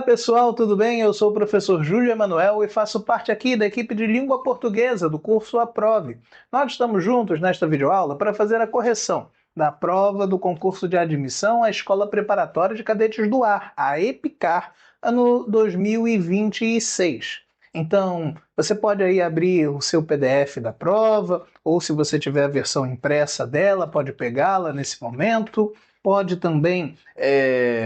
Olá pessoal, tudo bem? Eu sou o professor Júlio Emanuel e faço parte aqui da equipe de língua portuguesa do curso Aprove. Nós estamos juntos nesta videoaula para fazer a correção da prova do concurso de admissão à Escola Preparatória de Cadetes do Ar, a EPICAR, ano 2026. Então, você pode aí abrir o seu PDF da prova, ou se você tiver a versão impressa dela, pode pegá-la nesse momento. Pode também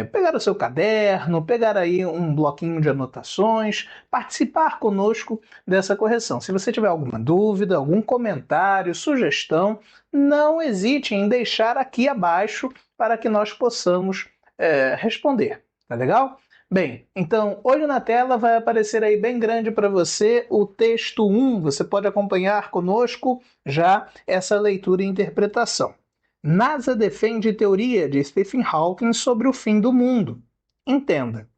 pegar o seu caderno, pegar aí um bloquinho de anotações, participar conosco dessa correção. Se você tiver alguma dúvida, algum comentário, sugestão, não hesite em deixar aqui abaixo para que nós possamos responder. Tá legal? Bem, então, olho na tela, vai aparecer aí bem grande para você o texto 1. Você pode acompanhar conosco já essa leitura e interpretação. NASA defende teoria de Stephen Hawking sobre o fim do mundo. Entenda.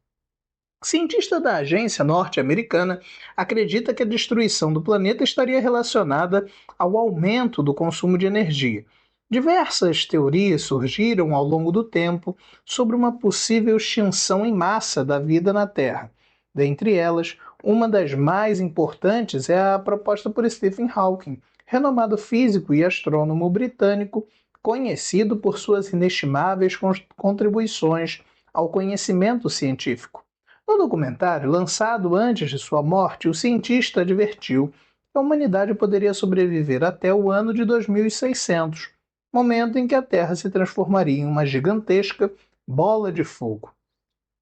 Cientista da agência norte-americana acredita que a destruição do planeta estaria relacionada ao aumento do consumo de energia. Diversas teorias surgiram ao longo do tempo sobre uma possível extinção em massa da vida na Terra. Dentre elas, uma das mais importantes é a proposta por Stephen Hawking, renomado físico e astrônomo britânico, conhecido por suas inestimáveis contribuições ao conhecimento científico. No documentário, lançado antes de sua morte, o cientista advertiu que a humanidade poderia sobreviver até o ano de 2600, momento em que a Terra se transformaria em uma gigantesca bola de fogo.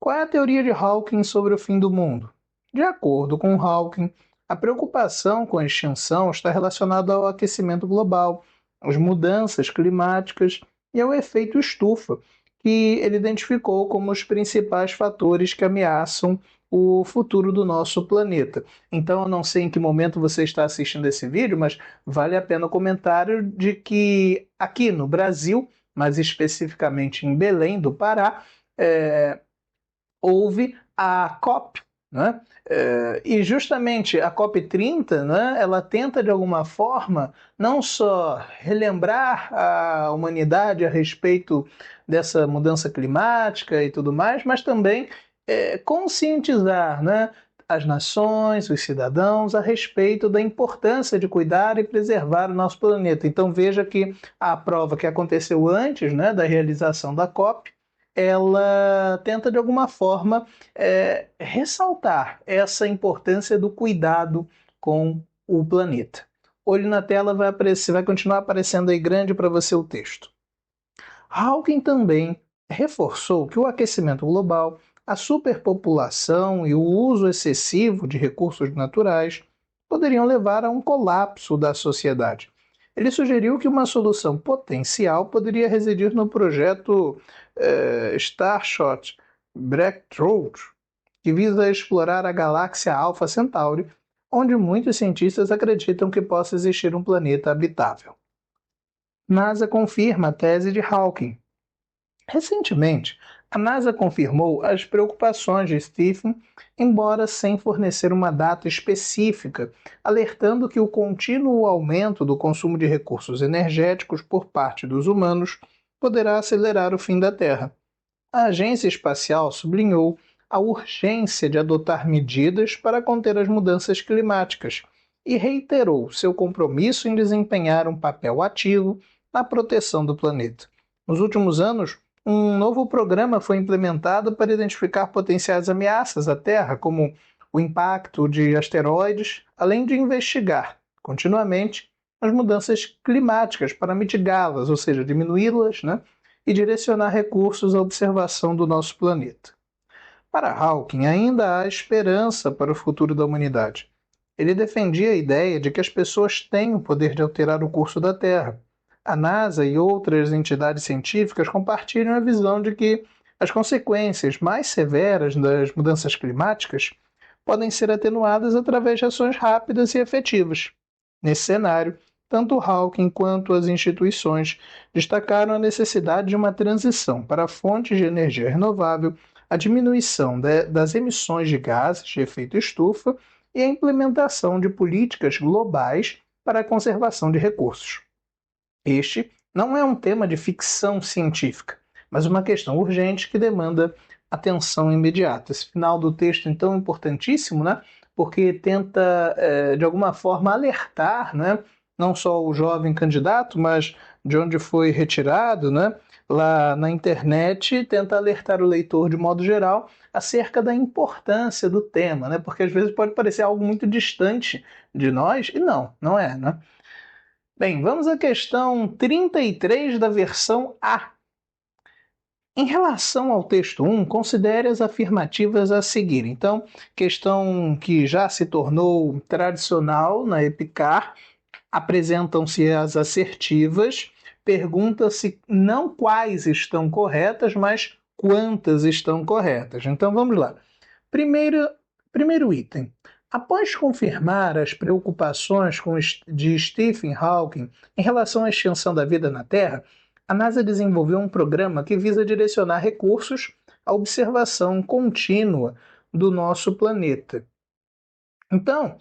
Qual é a teoria de Hawking sobre o fim do mundo? De acordo com Hawking, a preocupação com a extinção está relacionada ao aquecimento global, às mudanças climáticas e ao efeito estufa, que ele identificou como os principais fatores que ameaçam o futuro do nosso planeta. Então, eu não sei em que momento você está assistindo esse vídeo, mas vale a pena o comentário de que aqui no Brasil, mais especificamente em Belém do Pará, houve a COP, né? E justamente a COP30, né, ela tenta de alguma forma não só relembrar a humanidade a respeito dessa mudança climática e tudo mais, mas também conscientizar, né, as nações, os cidadãos a respeito da importância de cuidar e preservar o nosso planeta. Então veja que a prova que aconteceu antes, né, da realização da COP, ela tenta de alguma forma ressaltar essa importância do cuidado com o planeta. Olho na tela, vai aparecer, vai continuar aparecendo aí grande para você o texto. Hawking também reforçou que o aquecimento global, a superpopulação e o uso excessivo de recursos naturais poderiam levar a um colapso da sociedade. Ele sugeriu que uma solução potencial poderia residir no projeto Starshot Breakthrough, que visa explorar a galáxia Alpha Centauri, onde muitos cientistas acreditam que possa existir um planeta habitável. NASA confirma a tese de Hawking. Recentemente, a NASA confirmou as preocupações de Stephen, embora sem fornecer uma data específica, alertando que o contínuo aumento do consumo de recursos energéticos por parte dos humanos poderá acelerar o fim da Terra. A agência espacial sublinhou a urgência de adotar medidas para conter as mudanças climáticas e reiterou seu compromisso em desempenhar um papel ativo na proteção do planeta. Nos últimos anos, um novo programa foi implementado para identificar potenciais ameaças à Terra, como o impacto de asteroides, além de investigar continuamente as mudanças climáticas para mitigá-las, ou seja, diminuí-las, né, e direcionar recursos à observação do nosso planeta. Para Hawking, ainda há esperança para o futuro da humanidade. Ele defendia a ideia de que as pessoas têm o poder de alterar o curso da Terra. A NASA e outras entidades científicas compartilham a visão de que as consequências mais severas das mudanças climáticas podem ser atenuadas através de ações rápidas e efetivas. Nesse cenário, tanto Hawking quanto as instituições destacaram a necessidade de uma transição para fontes de energia renovável, a diminuição das emissões de gases de efeito estufa e a implementação de políticas globais para a conservação de recursos. Este não é um tema de ficção científica, mas uma questão urgente que demanda atenção imediata. Esse final do texto, então, é importantíssimo, né? Porque tenta, de alguma forma, alertar, né? Não só o jovem candidato, mas de onde foi retirado, né? Lá na internet, tenta alertar o leitor, de modo geral, acerca da importância do tema, né? Porque às vezes pode parecer algo muito distante de nós, e não é, né? Bem, vamos à questão 33 da versão A. Em relação ao texto 1, considere as afirmativas a seguir. Então, questão que já se tornou tradicional na EPICAR, apresentam-se as assertivas, pergunta-se não quais estão corretas, mas quantas estão corretas. Então, vamos lá. Primeiro item. Após confirmar as preocupações de Stephen Hawking em relação à extinção da vida na Terra, a NASA desenvolveu um programa que visa direcionar recursos à observação contínua do nosso planeta. Então,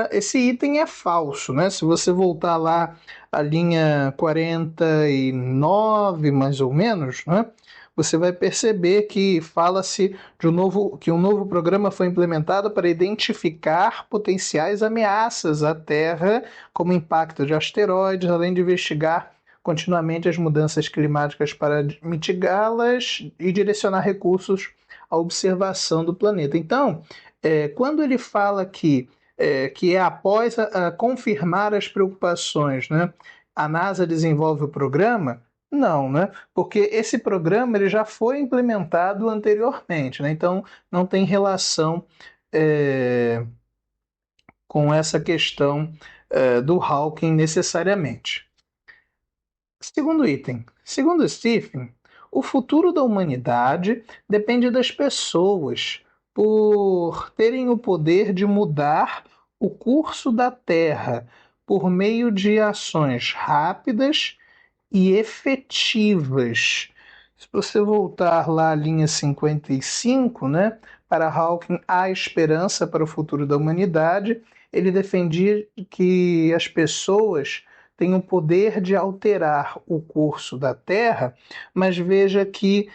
esse item é falso, né? Se você voltar lá à linha 49, mais ou menos, né? Você vai perceber que fala-se que um novo programa foi implementado para identificar potenciais ameaças à Terra, como impacto de asteroides, além de investigar continuamente as mudanças climáticas para mitigá-las e direcionar recursos à observação do planeta. Então, quando ele fala que é após confirmar as preocupações, né, a NASA desenvolve o programa, não, né? Porque esse programa ele já foi implementado anteriormente, né? Então não tem relação com essa questão do Hawking necessariamente. Segundo item. Segundo Stephen, o futuro da humanidade depende das pessoas por terem o poder de mudar o curso da Terra por meio de ações rápidas e efetivas. Se você voltar lá à linha 55, né, para Hawking, há esperança para o futuro da humanidade, ele defendia que as pessoas têm o poder de alterar o curso da Terra, mas veja que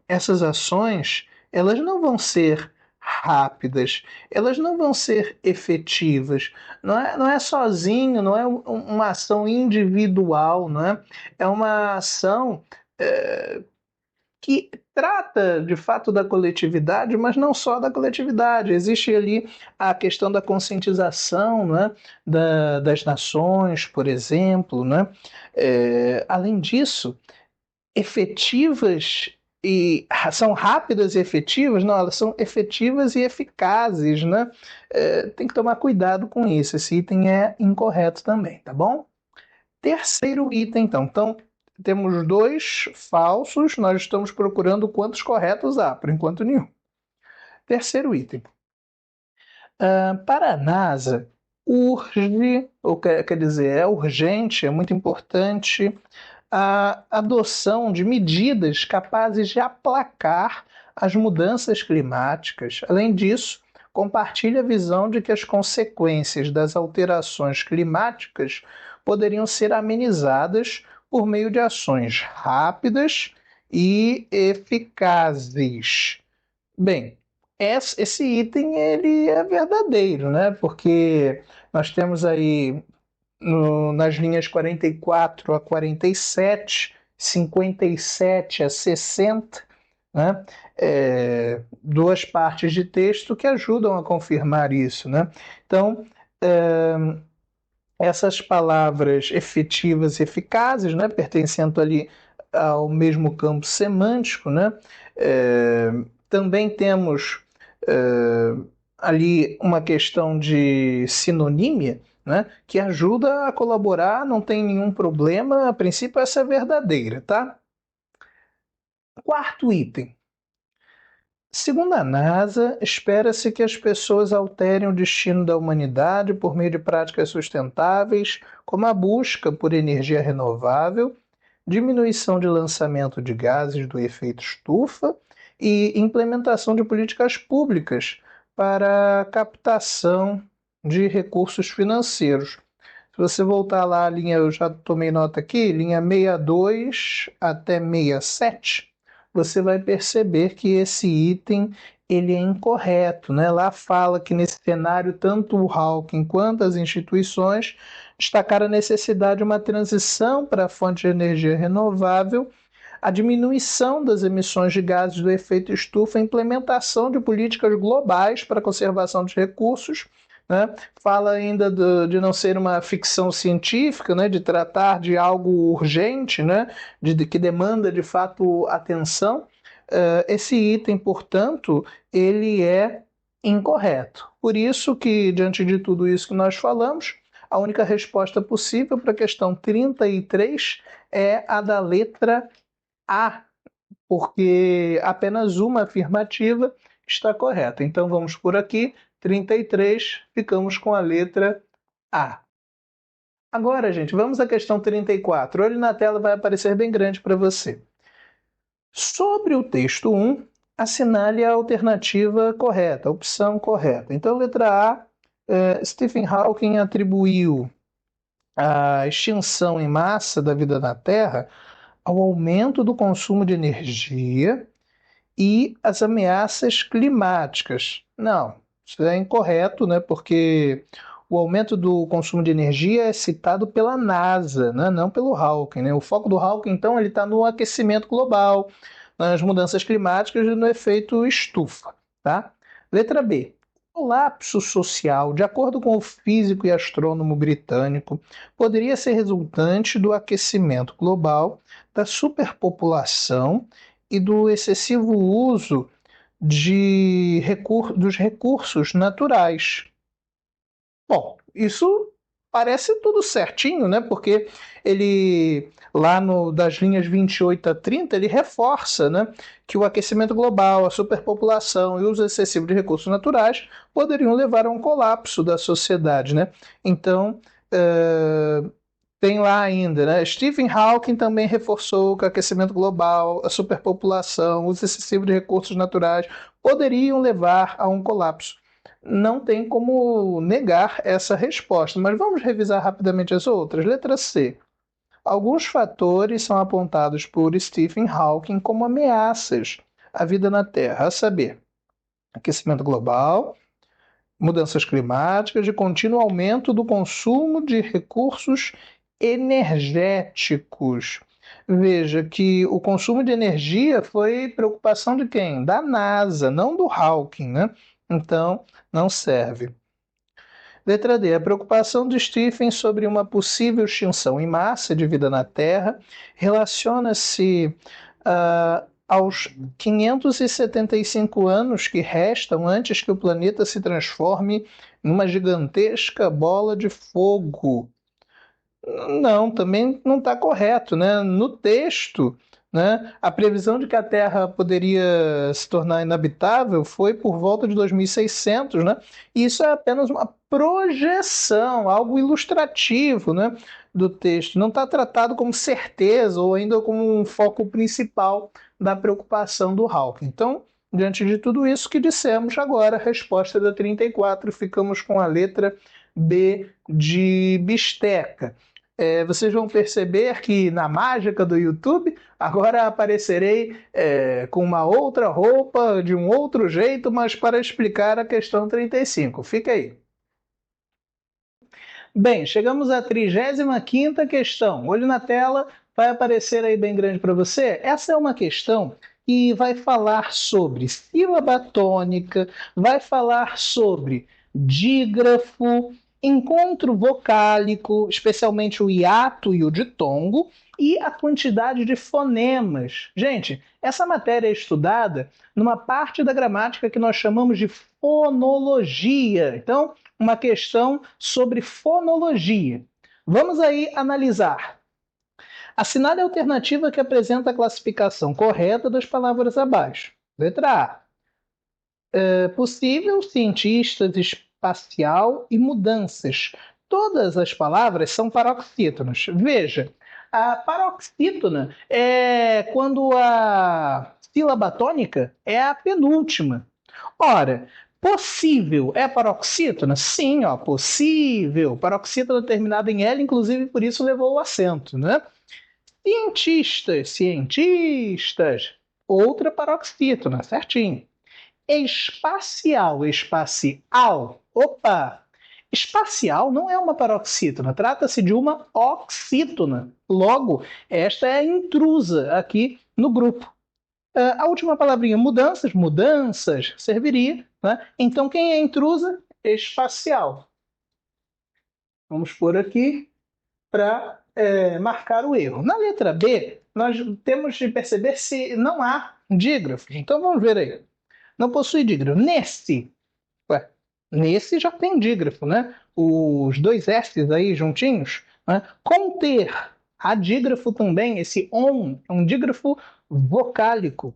essas ações elas não vão ser rápidas, elas não vão ser efetivas. Não é sozinho, não é uma ação individual, não é? É uma ação que trata de fato da coletividade, mas não só da coletividade. Existe ali a questão da conscientização, né, das nações, por exemplo. Né? Além disso, efetivas e são rápidas e efetivas? Não, elas são efetivas e eficazes. Né? Tem que tomar cuidado com isso. Esse item é incorreto também, tá bom? Terceiro item, então temos dois falsos, nós estamos procurando quantos corretos há, por enquanto nenhum. Terceiro item. Para a NASA, urge, ou quer dizer, é urgente, é muito importante a adoção de medidas capazes de aplacar as mudanças climáticas. Além disso, compartilha a visão de que as consequências das alterações climáticas poderiam ser amenizadas por meio de ações rápidas e eficazes. Bem, esse item ele é verdadeiro, né? Porque nós temos aí nas linhas 44 a 47, 57 a 60, né? Duas partes de texto que ajudam a confirmar isso. Né? Então, essas palavras efetivas e eficazes, né? Pertencendo ali ao mesmo campo semântico, né? Também temos ali uma questão de sinonímia, né, que ajuda a colaborar, não tem nenhum problema, a princípio essa é verdadeira, tá? Quarto item. Segundo a NASA, espera-se que as pessoas alterem o destino da humanidade por meio de práticas sustentáveis, como a busca por energia renovável, diminuição de lançamento de gases do efeito estufa e implementação de políticas públicas para a captação de recursos financeiros. Se você voltar lá, a linha, eu já tomei nota aqui, linha 62 até 67, você vai perceber que esse item ele é incorreto, né? Lá fala que nesse cenário tanto o Hawking quanto as instituições destacaram a necessidade de uma transição para a fonte de energia renovável, a diminuição das emissões de gases do efeito estufa, a implementação de políticas globais para a conservação dos recursos, né? Fala ainda de não ser uma ficção científica, né? De tratar de algo urgente, né? Que demanda de fato atenção. Esse item, portanto, ele é incorreto. Por isso que, diante de tudo isso que nós falamos, a única resposta possível para a questão 33 é a da letra A, porque apenas uma afirmativa está correta. Então vamos por aqui, 33, ficamos com a letra A. Agora, gente, vamos à questão 34. Olhe na tela, vai aparecer bem grande para você. Sobre o texto 1, assinale a alternativa correta, a opção correta. Então, letra A, Stephen Hawking atribuiu a extinção em massa da vida na Terra ao aumento do consumo de energia e as ameaças climáticas. Não, isso é incorreto, né? Porque o aumento do consumo de energia é citado pela NASA, né? Não pelo Hawking, né? O foco do Hawking, então, ele está no aquecimento global, nas mudanças climáticas e no efeito estufa, tá? Letra B. O colapso social, de acordo com o físico e astrônomo britânico, poderia ser resultante do aquecimento global, da superpopulação e do excessivo uso dos recursos naturais. Bom, isso parece tudo certinho, né? Porque ele, lá no, das linhas 28 a 30, ele reforça, né, que o aquecimento global, a superpopulação e o uso excessivo de recursos naturais poderiam levar a um colapso da sociedade, né? Então, tem lá ainda, né? Stephen Hawking também reforçou que o aquecimento global, a superpopulação, o uso excessivo de recursos naturais poderiam levar a um colapso. Não tem como negar essa resposta, mas vamos revisar rapidamente as outras. Letra C. Alguns fatores são apontados por Stephen Hawking como ameaças à vida na Terra, a saber, aquecimento global, mudanças climáticas e contínuo aumento do consumo de recursos energéticos. Veja que o consumo de energia foi preocupação de quem? Da NASA, não do Hawking, né? Então, não serve. Letra D. A preocupação de Stephen sobre uma possível extinção em massa de vida na Terra relaciona-se aos 575 anos que restam antes que o planeta se transforme em uma gigantesca bola de fogo. Não, também não está correto, né? No texto, né, a previsão de que a Terra poderia se tornar inabitável foi por volta de 2600, né? E isso é apenas uma projeção, algo ilustrativo, né, do texto. Não está tratado como certeza ou ainda como um foco principal da preocupação do Hawking. Então, diante de tudo isso que dissemos, agora a resposta da 34, ficamos com a letra B de bisteca. Vocês vão perceber que na mágica do YouTube, agora aparecerei com uma outra roupa, de um outro jeito, mas para explicar a questão 35. Fica aí. Bem, chegamos à 35ª questão. Olho na tela, vai aparecer aí bem grande para você. Essa é uma questão que vai falar sobre sílaba tônica, vai falar sobre dígrafo, encontro vocálico, especialmente o hiato e o ditongo, e a quantidade de fonemas. Gente, essa matéria é estudada numa parte da gramática que nós chamamos de fonologia. Então, uma questão sobre fonologia. Vamos aí analisar. Assinale a alternativa que apresenta a classificação correta das palavras abaixo. Letra A. Possível, cientistas, espacial e mudanças. Todas as palavras são paroxítonas. Veja, a paroxítona é quando a sílaba tônica é a penúltima. Ora, possível é paroxítona? Sim, ó, possível. Paroxítona terminada em L, inclusive por isso levou o acento, né? Cientistas, cientistas. outra paroxítona, certinho. Espacial, espacial. Opa! Espacial não é uma paroxítona, trata-se de uma oxítona. Logo, esta é a intrusa aqui no grupo. A última palavrinha, mudanças, mudanças, serviria, né? Então, quem é a intrusa? Espacial. Vamos pôr aqui para marcar o erro. Na letra B, nós temos de perceber se não há dígrafos. Então, vamos ver aí. Não possui dígrafo. Nesse já tem dígrafo, né? Os dois S's aí juntinhos. Né? Conter, há dígrafo também. Esse on é um dígrafo vocálico.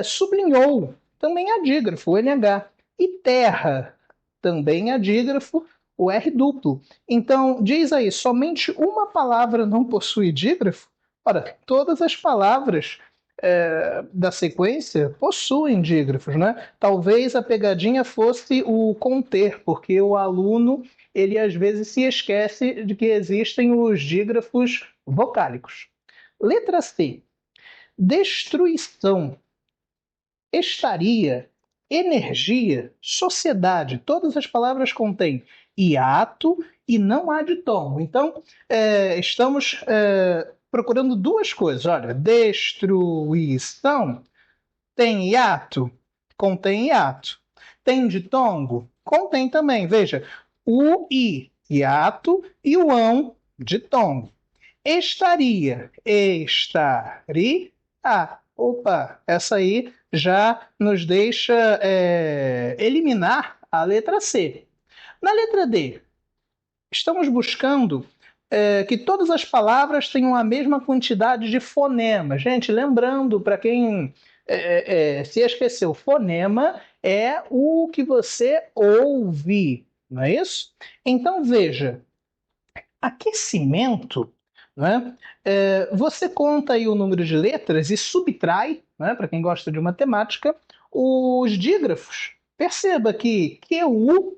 Sublinhou, também há dígrafo, o NH. E terra, também há dígrafo, o R duplo. Então, diz aí, somente uma palavra não possui dígrafo? Ora, todas as palavras da sequência possuem dígrafos, né? Talvez a pegadinha fosse o conter, porque o aluno ele às vezes se esquece de que existem os dígrafos vocálicos. Letra C. Destruição, estaria, energia, sociedade. Todas as palavras contêm hiato e não há ditongo. Então, estamos procurando duas coisas. Olha, destruição tem hiato? Contém hiato. Tem ditongo? Contém também. Veja, o i, hiato, e o ão, ditongo. Estaria, estaria. Opa, essa aí já nos deixa eliminar a letra C. Na letra D, estamos buscando que todas as palavras tenham a mesma quantidade de fonemas. Gente, lembrando, para quem se esqueceu, fonema é o que você ouve, não é isso? Então, veja, aquecimento, né? Você conta aí o número de letras e subtrai, né, para quem gosta de matemática, os dígrafos. Perceba que QU,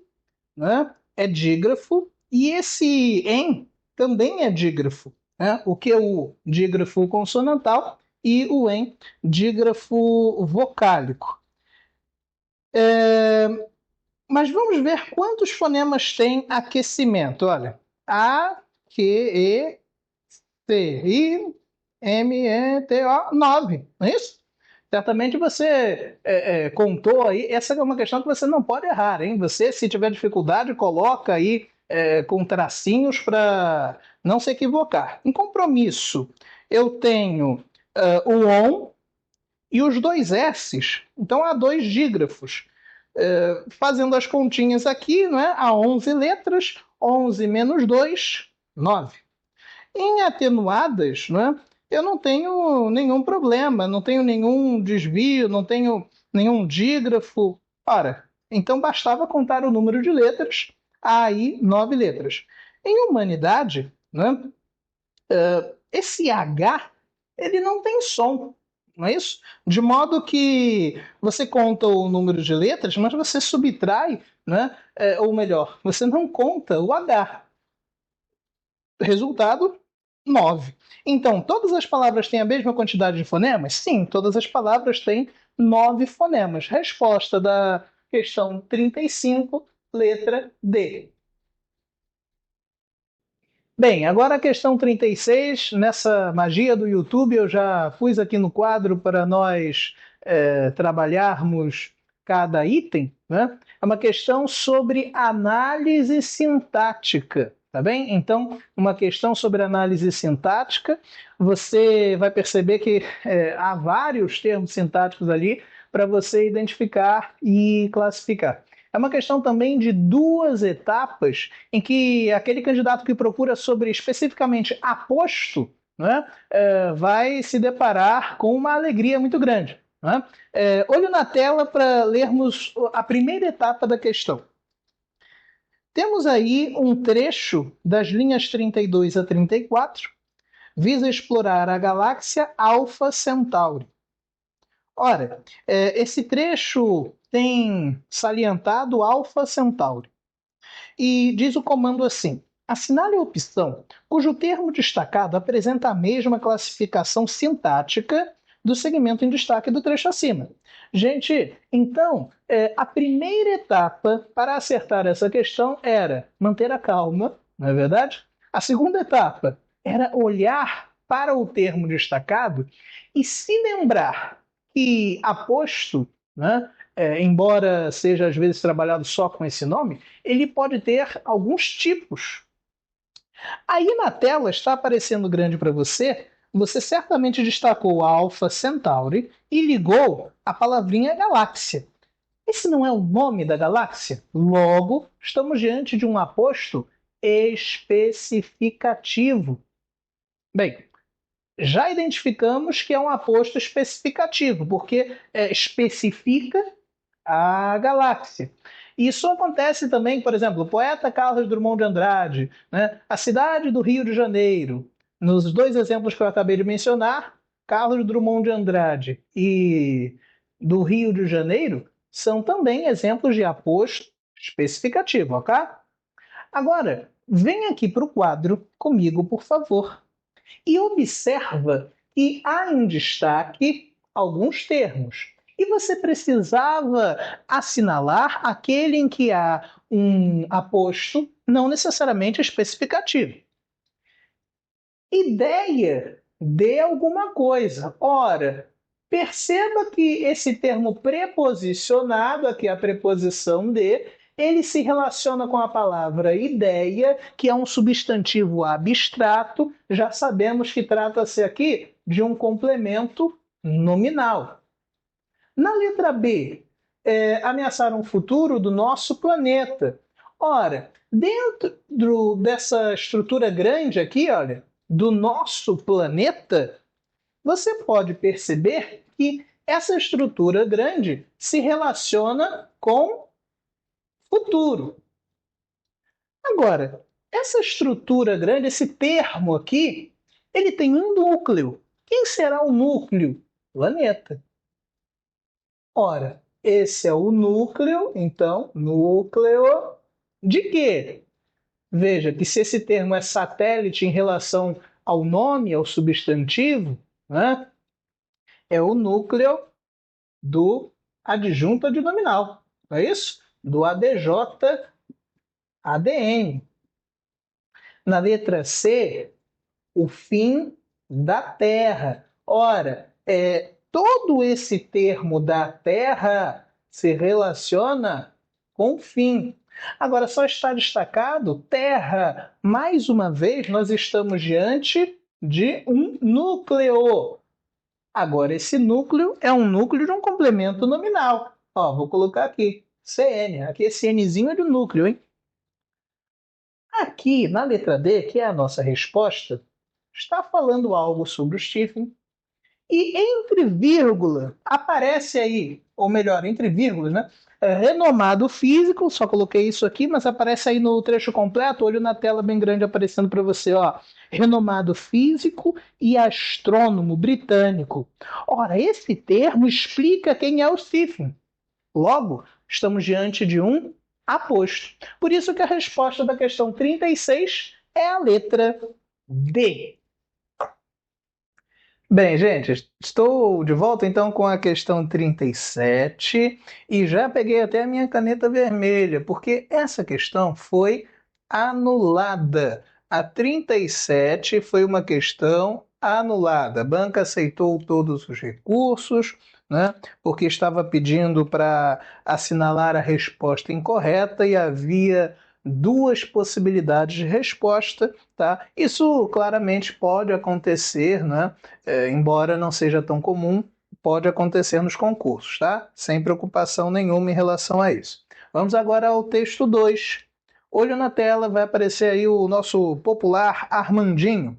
né, é dígrafo e esse EM também é dígrafo. Né? O QU, dígrafo consonantal, e o EM, dígrafo vocálico. Mas vamos ver quantos fonemas tem aquecimento. Olha, A, Q, E, C, I, M, E, T, O, 9, não é isso? Certamente você contou aí. Essa é uma questão que você não pode errar, hein? Você, se tiver dificuldade, coloca aí com tracinhos para não se equivocar. Em compromisso, eu tenho o ON e os dois S's. Então há dois dígrafos. Fazendo as continhas aqui, né? Há 11 letras, 11 menos 2, 9. Em atenuadas, né, eu não tenho nenhum problema, não tenho nenhum desvio, não tenho nenhum dígrafo. Ora, então bastava contar o número de letras, há aí 9 letras. Em humanidade, né, esse H ele não tem som, não é isso? De modo que você conta o número de letras, mas você subtrai, né, ou melhor, você não conta o H. Resultado, 9. Então, todas as palavras têm a mesma quantidade de fonemas? Sim, todas as palavras têm 9 fonemas. Resposta da questão 35, letra D. Bem, agora a questão 36, nessa magia do YouTube, eu já pus aqui no quadro para nós trabalharmos cada item, né? É uma questão sobre análise sintática, tá bem? Então, uma questão sobre análise sintática, você vai perceber que há vários termos sintáticos ali para você identificar e classificar. É uma questão também de duas etapas em que aquele candidato que procura sobre especificamente aposto, né, vai se deparar com uma alegria muito grande. Né? Olho na tela para lermos a primeira etapa da questão. Temos aí um trecho das linhas 32 a 34, visa explorar a galáxia Alpha Centauri. Ora, esse trecho tem salientado Alpha Centauri. E diz o comando assim: assinale a opção cujo termo destacado apresenta a mesma classificação sintática do segmento em destaque do trecho acima. Gente, então, a primeira etapa para acertar essa questão era manter a calma, não é verdade? A segunda etapa era olhar para o termo destacado e se lembrar que aposto, né, embora seja às vezes trabalhado só com esse nome, ele pode ter alguns tipos. Aí na tela está aparecendo grande para você. Você certamente destacou a Alpha Centauri e ligou a palavrinha galáxia. Esse não é o nome da galáxia? Logo, estamos diante de um aposto especificativo. Bem, já identificamos que é um aposto especificativo, porque especifica a galáxia. Isso acontece também, por exemplo, o poeta Carlos Drummond de Andrade, né? A cidade do Rio de Janeiro. Nos dois exemplos que eu acabei de mencionar, Carlos Drummond de Andrade e do Rio de Janeiro são também exemplos de aposto especificativo, ok? Agora, vem aqui para o quadro comigo, por favor, e observa que há em destaque alguns termos. E você precisava assinalar aquele em que há um aposto não necessariamente especificativo. Ideia de alguma coisa. Ora, perceba que esse termo preposicionado, aqui a preposição de, ele se relaciona com a palavra ideia, que é um substantivo abstrato. Já sabemos que trata-se aqui de um complemento nominal. Na letra B, ameaçar um futuro do nosso planeta. Ora, dentro dessa estrutura grande aqui, olha, do nosso planeta, você pode perceber que essa estrutura grande se relaciona com futuro. Agora, essa estrutura grande, esse termo aqui, ele tem um núcleo. Quem será o núcleo? Planeta. Ora, esse é o núcleo, então, núcleo de quê? Veja que se esse termo é satélite em relação ao nome, ao substantivo, né, é o núcleo do adjunto adnominal, não é isso? Do ADJ, ADN. Na letra C, o fim da Terra. Ora, todo esse termo da Terra se relaciona com o fim. Agora, só está destacado Terra. Mais uma vez, nós estamos diante de um núcleo. Agora, esse núcleo é um núcleo de um complemento nominal. Ó, vou colocar aqui, CN. Aqui esse Nzinho é de núcleo, hein? Aqui, na letra D, que é a nossa resposta, está falando algo sobre o Stephen. E entre vírgula, aparece aí, ou melhor, entre vírgulas, né? Renomado físico, só coloquei isso aqui, mas aparece aí no trecho completo, olho na tela bem grande aparecendo para você, ó. Renomado físico e astrônomo britânico. Ora, esse termo explica quem é o Stephen. Logo, estamos diante de um aposto. Por isso que a resposta da questão 36 é a letra D. Bem, gente, estou de volta então com a questão 37 e já peguei até a minha caneta vermelha, porque essa questão foi anulada. A 37 foi uma questão anulada. A banca aceitou todos os recursos, né, porque estava pedindo para assinalar a resposta incorreta e havia duas possibilidades de resposta, tá? Isso claramente pode acontecer, né? Embora não seja tão comum, pode acontecer nos concursos, tá? Sem preocupação nenhuma em relação a isso. Vamos agora ao texto 2. Olho na tela, vai aparecer aí o nosso popular Armandinho.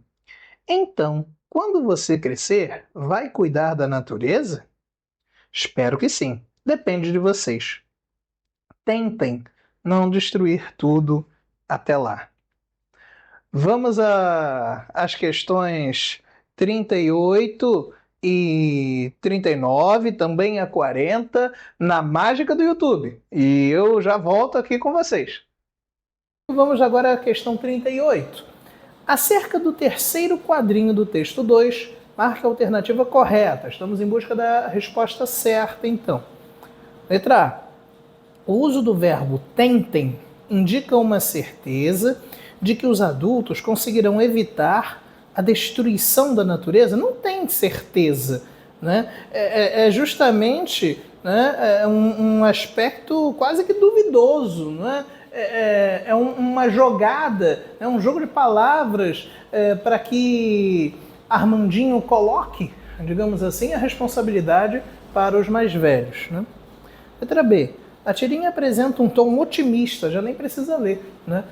Então, quando você crescer, vai cuidar da natureza? Espero que sim. Depende de vocês. Tentem não destruir tudo até lá. Vamos às questões 38 e 39, também a 40, na mágica do YouTube. E eu já volto aqui com vocês. Vamos agora à questão 38. Acerca do terceiro quadrinho do texto 2, Marque a alternativa correta. Estamos em busca da resposta certa, então. Letra A. O uso do verbo tentem indica uma certeza de que os adultos conseguirão evitar a destruição da natureza. Não tem certeza, né? É justamente, né, um aspecto quase que duvidoso, né? Uma jogada, é um jogo de palavras para que Armandinho coloque, digamos assim, a responsabilidade para os mais velhos, né? Letra B. A tirinha apresenta um tom otimista, já nem precisa ler, né?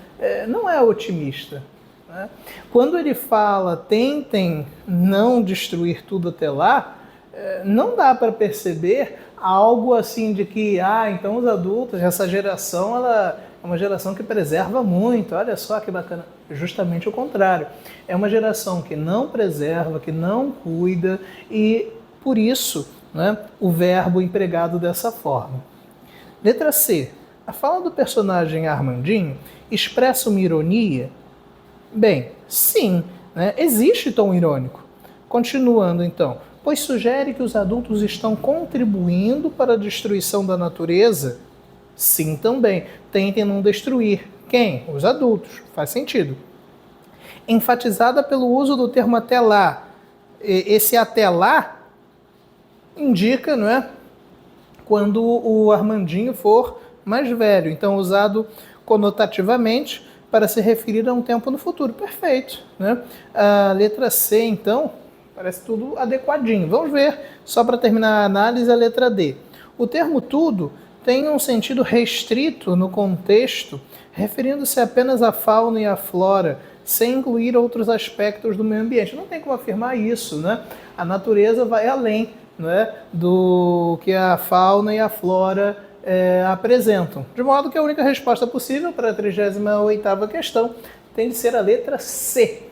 Não é otimista, né? Quando ele fala tentem não destruir tudo até lá, não dá para perceber algo assim de que, então os adultos, essa geração, ela é uma geração que preserva muito, olha só que bacana. Justamente o contrário. É uma geração que não preserva, que não cuida e, por isso, né, o verbo empregado dessa forma. Letra C. A fala do personagem Armandinho expressa uma ironia? Bem, sim, né? Existe tom irônico. Continuando então, pois sugere que os adultos estão contribuindo para a destruição da natureza? Sim, também. Tentem não destruir. Quem? Os adultos. Faz sentido. Enfatizada pelo uso do termo até lá. Esse até lá indica, não é? Quando o Armandinho for mais velho. Então, usado conotativamente para se referir a um tempo no futuro. Perfeito, né? A letra C, então, parece tudo adequadinho. Vamos ver, só para terminar a análise, a letra D. O termo tudo tem um sentido restrito no contexto, referindo-se apenas à fauna e à flora, sem incluir outros aspectos do meio ambiente. Não tem como afirmar isso, né? A natureza vai além, né, do que a fauna e a flora apresentam. De modo que a única resposta possível para a 38ª questão tem de ser a letra C.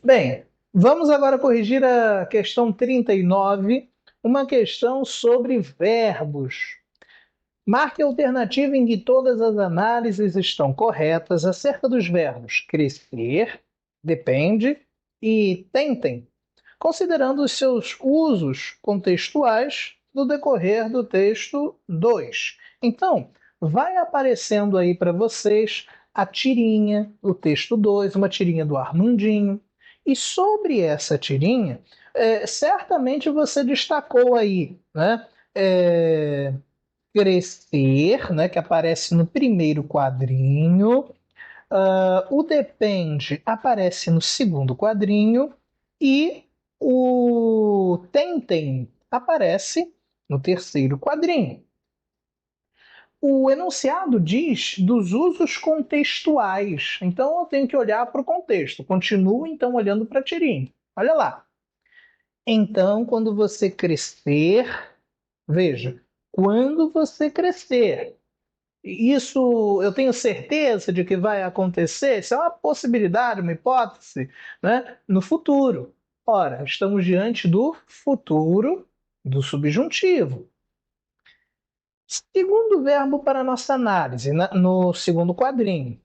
Bem, vamos agora corrigir a questão 39, uma questão sobre verbos. Marque a alternativa em que todas as análises estão corretas acerca dos verbos crescer, depende e tentem, considerando os seus usos contextuais no decorrer do texto 2. Então, vai aparecendo aí para vocês a tirinha, o texto 2, uma tirinha do Armandinho. E sobre essa tirinha, certamente você destacou aí, né? Crescer, né, que aparece no primeiro quadrinho. O depende aparece no segundo quadrinho. E o tentem aparece no terceiro quadrinho. O enunciado diz dos usos contextuais. Então eu tenho que olhar para o contexto. Continuo então olhando para a tirinha. Olha lá. Então, quando você crescer, veja, quando você crescer, isso eu tenho certeza de que vai acontecer, isso é uma possibilidade, uma hipótese, né? No futuro. Ora, estamos diante do futuro do subjuntivo. Segundo verbo para nossa análise, no segundo quadrinho.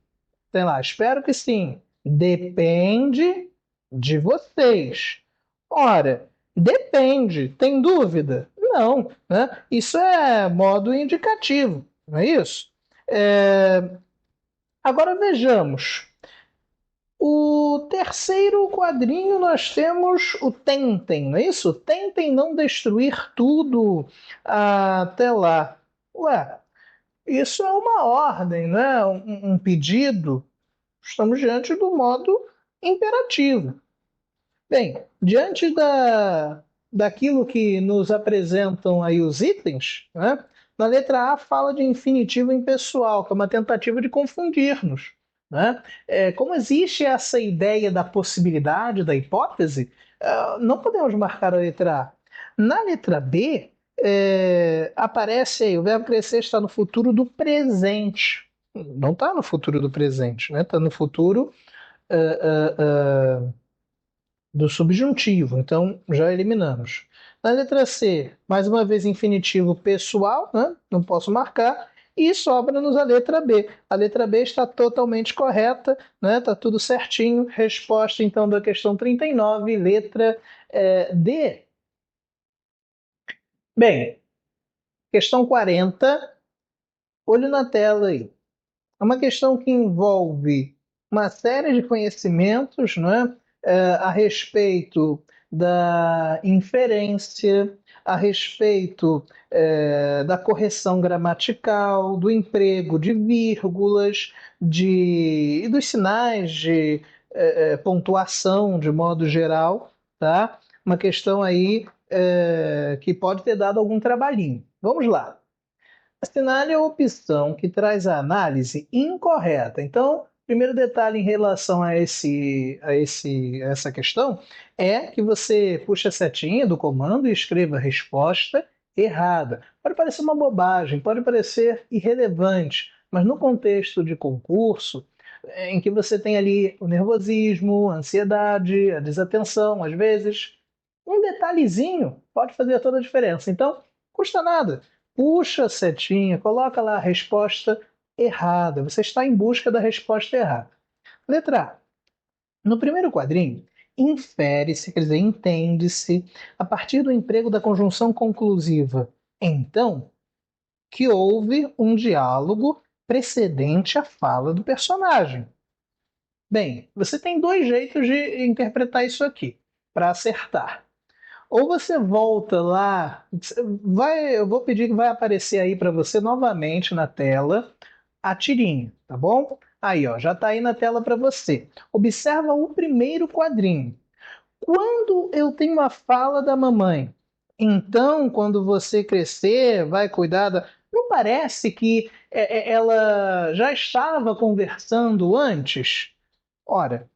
Tem lá, espero que sim. Depende de vocês. Ora, depende. Tem dúvida? Não, né? Isso é modo indicativo, não é isso? Agora vejamos. O terceiro quadrinho nós temos o tentem, não é isso? Tentem não destruir tudo até lá. Ué, isso é uma ordem, né? Um pedido. Estamos diante do modo imperativo. Bem, diante daquilo que nos apresentam aí os itens, né? Na letra A fala de infinitivo impessoal, que é uma tentativa de confundir-nos, né? Como existe essa ideia da possibilidade, da hipótese, não podemos marcar a letra A. Na letra B, aparece aí, o verbo crescer está no futuro do presente. Não está no futuro do presente, né? Está no futuro do subjuntivo, então já eliminamos. Na letra C, mais uma vez infinitivo pessoal, né? Não posso marcar. E sobra-nos a letra B. A letra B está totalmente correta, né? Está tudo certinho. Resposta, então, da questão 39, letra D. Bem, questão 40, olho na tela aí. É uma questão que envolve uma série de conhecimentos, né, a respeito da inferência, a respeito da correção gramatical, do emprego de vírgulas, e dos sinais de pontuação de modo geral, tá? Uma questão aí que pode ter dado algum trabalhinho. Vamos lá. Assinale a opção que traz a análise incorreta. Então, primeiro detalhe em relação essa questão é que você puxa a setinha do comando e escreva a resposta errada. Pode parecer uma bobagem, pode parecer irrelevante, mas no contexto de concurso, em que você tem ali o nervosismo, a ansiedade, a desatenção, às vezes, um detalhezinho pode fazer toda a diferença. Então, custa nada. Puxa a setinha, coloca lá a resposta errada. Você está em busca da resposta errada. Letra A. No primeiro quadrinho, infere-se, quer dizer, entende-se, a partir do emprego da conjunção conclusiva então, que houve um diálogo precedente à fala do personagem. Bem, você tem dois jeitos de interpretar isso aqui para acertar. Ou você volta lá, eu vou pedir que vai aparecer aí para você novamente na tela a tirinha, tá bom? Aí, ó, já está aí na tela para você. Observa o primeiro quadrinho. Quando eu tenho a fala da mamãe, então, quando você crescer, vai cuidar da... Não parece que ela já estava conversando antes? Ora,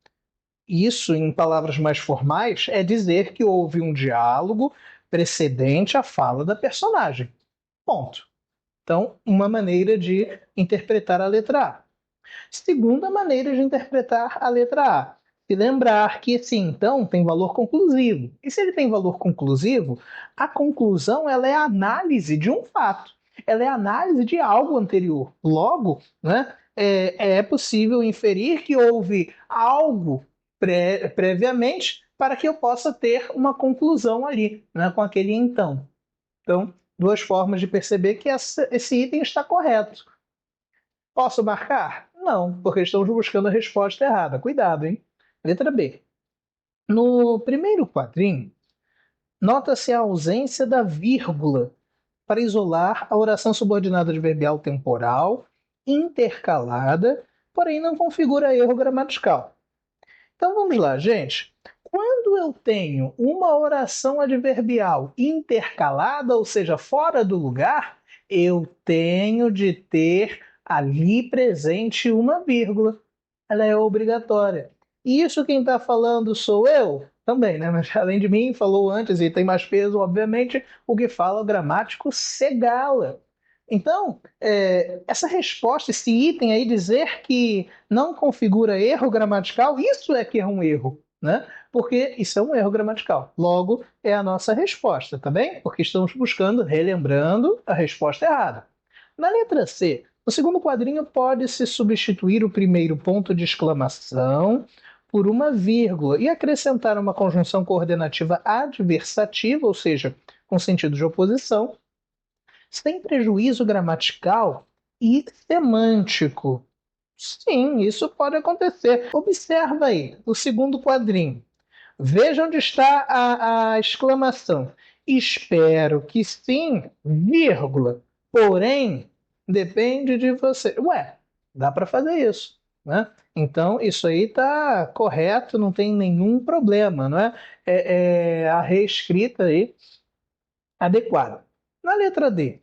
isso, em palavras mais formais, é dizer que houve um diálogo precedente à fala da personagem. Ponto. Então, uma maneira de interpretar a letra A. Segunda maneira de interpretar a letra A. Se lembrar que esse então tem valor conclusivo. E se ele tem valor conclusivo, a conclusão ela é a análise de um fato. Ela é a análise de algo anterior. Logo, né, é possível inferir que houve algo previamente para que eu possa ter uma conclusão ali, né, com aquele então. Então, duas formas de perceber que esse item está correto. Posso marcar? Não, porque estamos buscando a resposta errada. Cuidado, hein? Letra B. No primeiro quadrinho, nota-se a ausência da vírgula para isolar a oração subordinada adverbial temporal intercalada, porém não configura erro gramatical. Então vamos lá, gente. Quando eu tenho uma oração adverbial intercalada, ou seja, fora do lugar, eu tenho de ter ali presente uma vírgula. Ela é obrigatória. E isso quem está falando sou eu? Também, né? Mas além de mim, falou antes e tem mais peso, obviamente, o que fala o gramático Segala. Então, essa resposta, esse item aí, dizer que não configura erro gramatical, isso é que é um erro, né? Porque isso é um erro gramatical. Logo, é a nossa resposta, tá bem? Porque estamos buscando, relembrando, a resposta errada. Na letra C, no segundo quadrinho pode-se substituir o primeiro ponto de exclamação por uma vírgula e acrescentar uma conjunção coordenativa adversativa, ou seja, com sentido de oposição, sem prejuízo gramatical e semântico. Sim, isso pode acontecer. Observa aí o segundo quadrinho. Veja onde está a exclamação. Espero que sim, vírgula. Porém, depende de você. Ué, dá para fazer isso, né? Então, isso aí está correto, não tem nenhum problema, não é? É a reescrita aí adequada. Na letra D,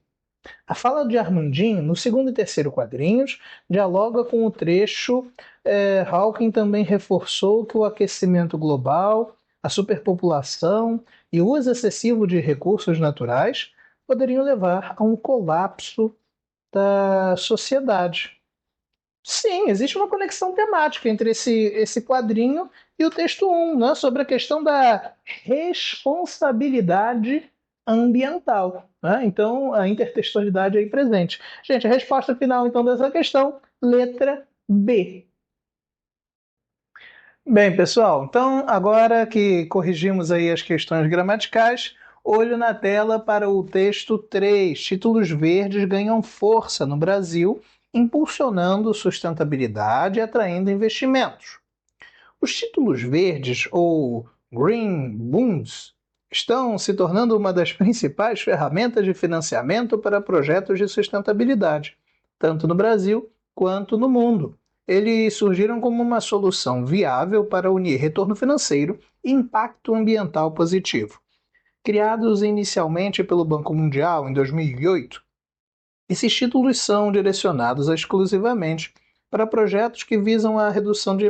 a fala de Armandinho, no segundo e terceiro quadrinhos, dialoga com o trecho. Hawking também reforçou que o aquecimento global, a superpopulação e o uso excessivo de recursos naturais poderiam levar a um colapso da sociedade. Sim, existe uma conexão temática entre esse quadrinho e o texto 1, né, sobre a questão da responsabilidade ambiental, né? Então, a intertextualidade aí presente. Gente, a resposta final, então, dessa questão, letra B. Bem, pessoal, então agora que corrigimos aí as questões gramaticais, olho na tela para o texto 3. Títulos verdes ganham força no Brasil, impulsionando sustentabilidade e atraindo investimentos. Os títulos verdes, ou Green Bonds, estão se tornando uma das principais ferramentas de financiamento para projetos de sustentabilidade, tanto no Brasil quanto no mundo. Eles surgiram como uma solução viável para unir retorno financeiro e impacto ambiental positivo. Criados inicialmente pelo Banco Mundial em 2008, esses títulos são direcionados exclusivamente para projetos que visam a redução de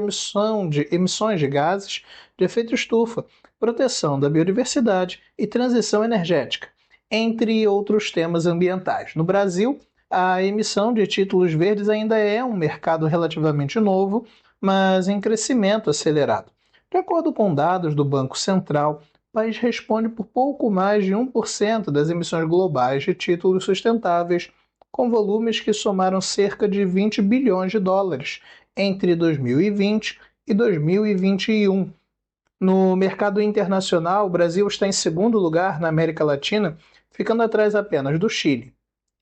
emissões de gases de efeito estufa, proteção da biodiversidade e transição energética, entre outros temas ambientais. No Brasil, a emissão de títulos verdes ainda é um mercado relativamente novo, mas em crescimento acelerado. De acordo com dados do Banco Central, o país responde por pouco mais de 1% das emissões globais de títulos sustentáveis, com volumes que somaram cerca de 20 bilhões de dólares entre 2020 e 2021. No mercado internacional, o Brasil está em segundo lugar na América Latina, ficando atrás apenas do Chile.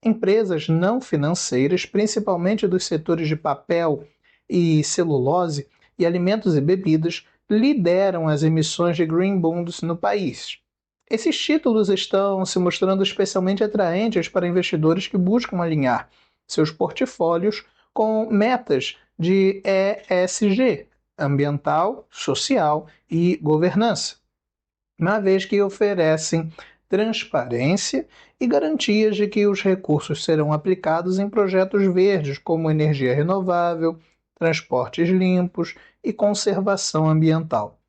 Empresas não financeiras, principalmente dos setores de papel e celulose e alimentos e bebidas, lideram as emissões de green bonds no país. Esses títulos estão se mostrando especialmente atraentes para investidores que buscam alinhar seus portfólios com metas de ESG, ambiental, social e governança, uma vez que oferecem transparência e garantias de que os recursos serão aplicados em projetos verdes, como energia renovável, transportes limpos e conservação ambiental.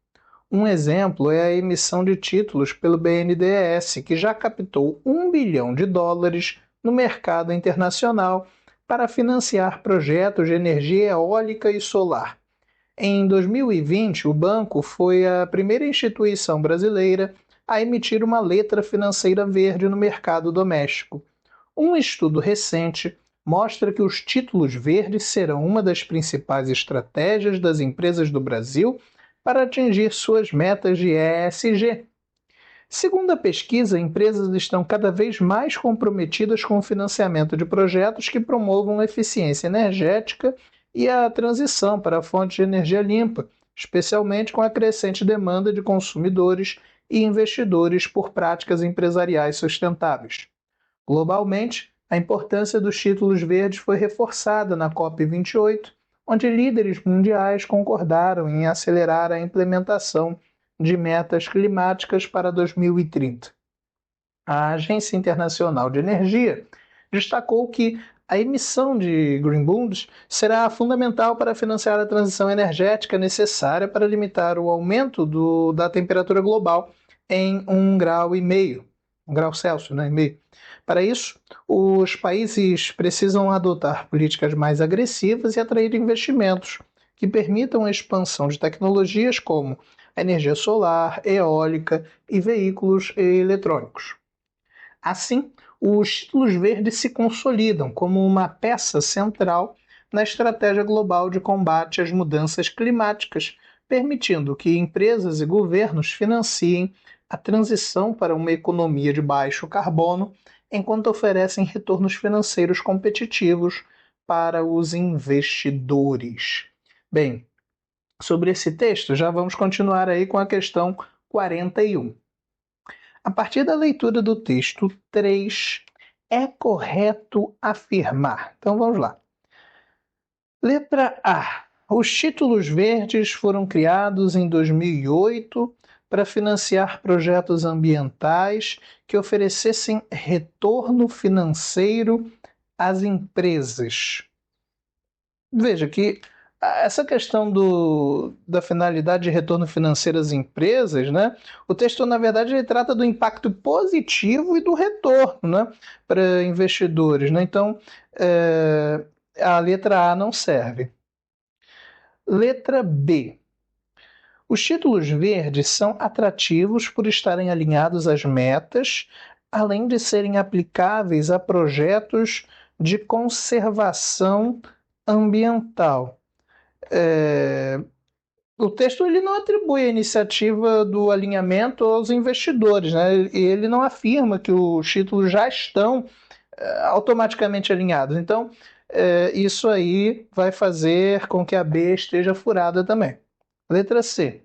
Um exemplo é a emissão de títulos pelo BNDES, que já captou 1 bilhão de dólares no mercado internacional para financiar projetos de energia eólica e solar. Em 2020, o banco foi a primeira instituição brasileira a emitir uma letra financeira verde no mercado doméstico. Um estudo recente mostra que os títulos verdes serão uma das principais estratégias das empresas do Brasil para atingir suas metas de ESG. Segundo a pesquisa, empresas estão cada vez mais comprometidas com o financiamento de projetos que promovam a eficiência energética e a transição para fontes de energia limpa, especialmente com a crescente demanda de consumidores e investidores por práticas empresariais sustentáveis. Globalmente, a importância dos títulos verdes foi reforçada na COP28, onde líderes mundiais concordaram em acelerar a implementação de metas climáticas para 2030. A Agência Internacional de Energia destacou que a emissão de green bonds será fundamental para financiar a transição energética necessária para limitar o aumento da temperatura global em 1,5 graus Celsius, né, e meio. Para isso, os países precisam adotar políticas mais agressivas e atrair investimentos que permitam a expansão de tecnologias como a energia solar, eólica e veículos eletrônicos. Assim, os títulos verdes se consolidam como uma peça central na estratégia global de combate às mudanças climáticas, permitindo que empresas e governos financiem a transição para uma economia de baixo carbono, enquanto oferecem retornos financeiros competitivos para os investidores. Bem, sobre esse texto, já vamos continuar aí com a questão 41. A partir da leitura do texto 3, é correto afirmar. Então vamos lá. Letra A. Os títulos verdes foram criados em 2008 para financiar projetos ambientais que oferecessem retorno financeiro às empresas. Veja que essa questão da finalidade de retorno financeiro às empresas, né? O texto, na verdade, ele trata do impacto positivo e do retorno, né, para investidores, né? Então, a letra A não serve. Letra B. Os títulos verdes são atrativos por estarem alinhados às metas além de serem aplicáveis a projetos de conservação ambiental. O texto ele não atribui a iniciativa do alinhamento aos investidores, né? E ele não afirma que os títulos já estão automaticamente alinhados. Então, isso aí vai fazer com que a B esteja furada também. Letra C.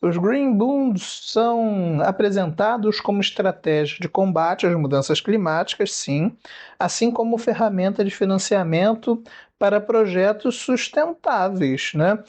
Os Green Bonds são apresentados como estratégia de combate às mudanças climáticas, sim, assim como ferramenta de financiamento para projetos sustentáveis, né?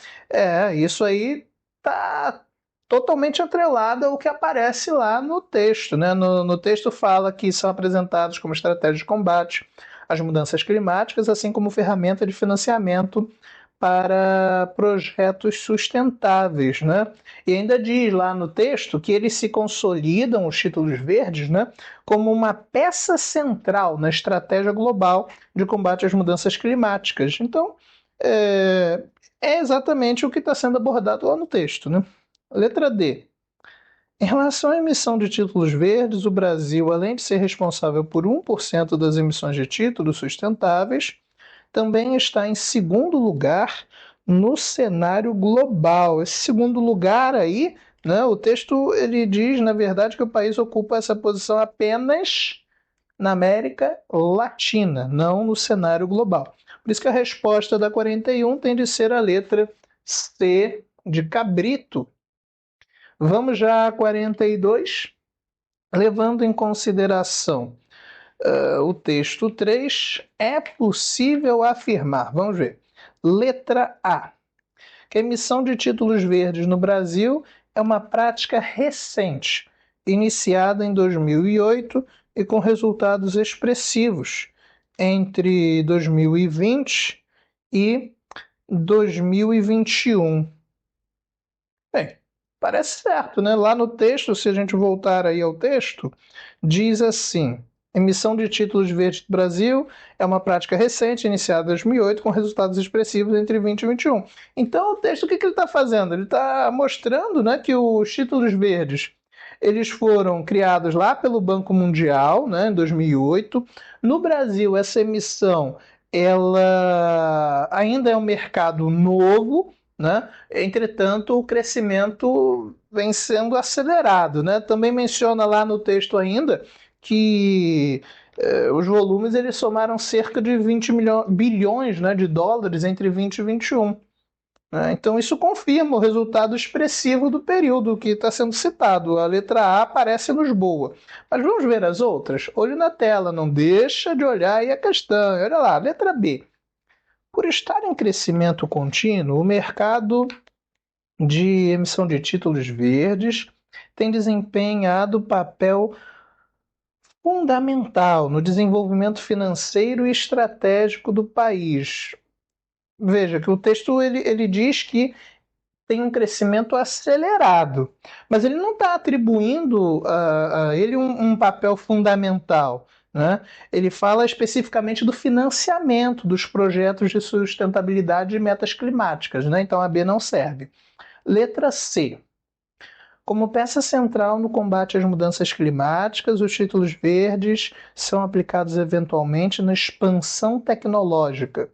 Isso aí está totalmente atrelado ao que aparece lá no texto, né? No texto fala que são apresentados como estratégia de combate às mudanças climáticas, assim como ferramenta de financiamento para projetos sustentáveis, né? E ainda diz lá no texto que eles se consolidam, os títulos verdes, né, como uma peça central na estratégia global de combate às mudanças climáticas. Então, é exatamente o que está sendo abordado lá no texto, né? Letra D. Em relação à emissão de títulos verdes, o Brasil, além de ser responsável por 1% das emissões de títulos sustentáveis, também está em segundo lugar no cenário global. Esse segundo lugar aí, né, o texto ele diz, na verdade, que o país ocupa essa posição apenas na América Latina, não no cenário global. Por isso que a resposta da 41 tem de ser a letra C de cabrito. Vamos já a 42, levando em consideração o texto 3, é possível afirmar, vamos ver, letra A, que a emissão de títulos verdes no Brasil é uma prática recente, iniciada em 2008 e com resultados expressivos entre 2020 e 2021. Bem, parece certo, né? Lá no texto, se a gente voltar aí ao texto, diz assim: emissão de títulos verdes do Brasil é uma prática recente, iniciada em 2008, com resultados expressivos entre 20 e 21. Então, o texto, o que ele está fazendo? Ele está mostrando, né, que os títulos verdes eles foram criados lá pelo Banco Mundial, né, em 2008. No Brasil, essa emissão ela ainda é um mercado novo, né? Entretanto, o crescimento vem sendo acelerado, né? Também menciona lá no texto ainda que os volumes eles somaram cerca de 20 bilhões, né, de dólares entre 20 e 21. Né? Então, isso confirma o resultado expressivo do período que está sendo citado. A letra A aparece nos boa. Mas vamos ver as outras? Olho na tela, não deixa de olhar aí a questão. Olha lá, letra B. Por estar em crescimento contínuo, o mercado de emissão de títulos verdes tem desempenhado papel fundamental no desenvolvimento financeiro e estratégico do país. Veja que o texto ele diz que tem um crescimento acelerado, mas ele não está atribuindo a ele um papel fundamental. Né? Ele fala especificamente do financiamento dos projetos de sustentabilidade e metas climáticas, né? Então a B não serve. Letra C. Como peça central no combate às mudanças climáticas, os títulos verdes são aplicados eventualmente na expansão tecnológica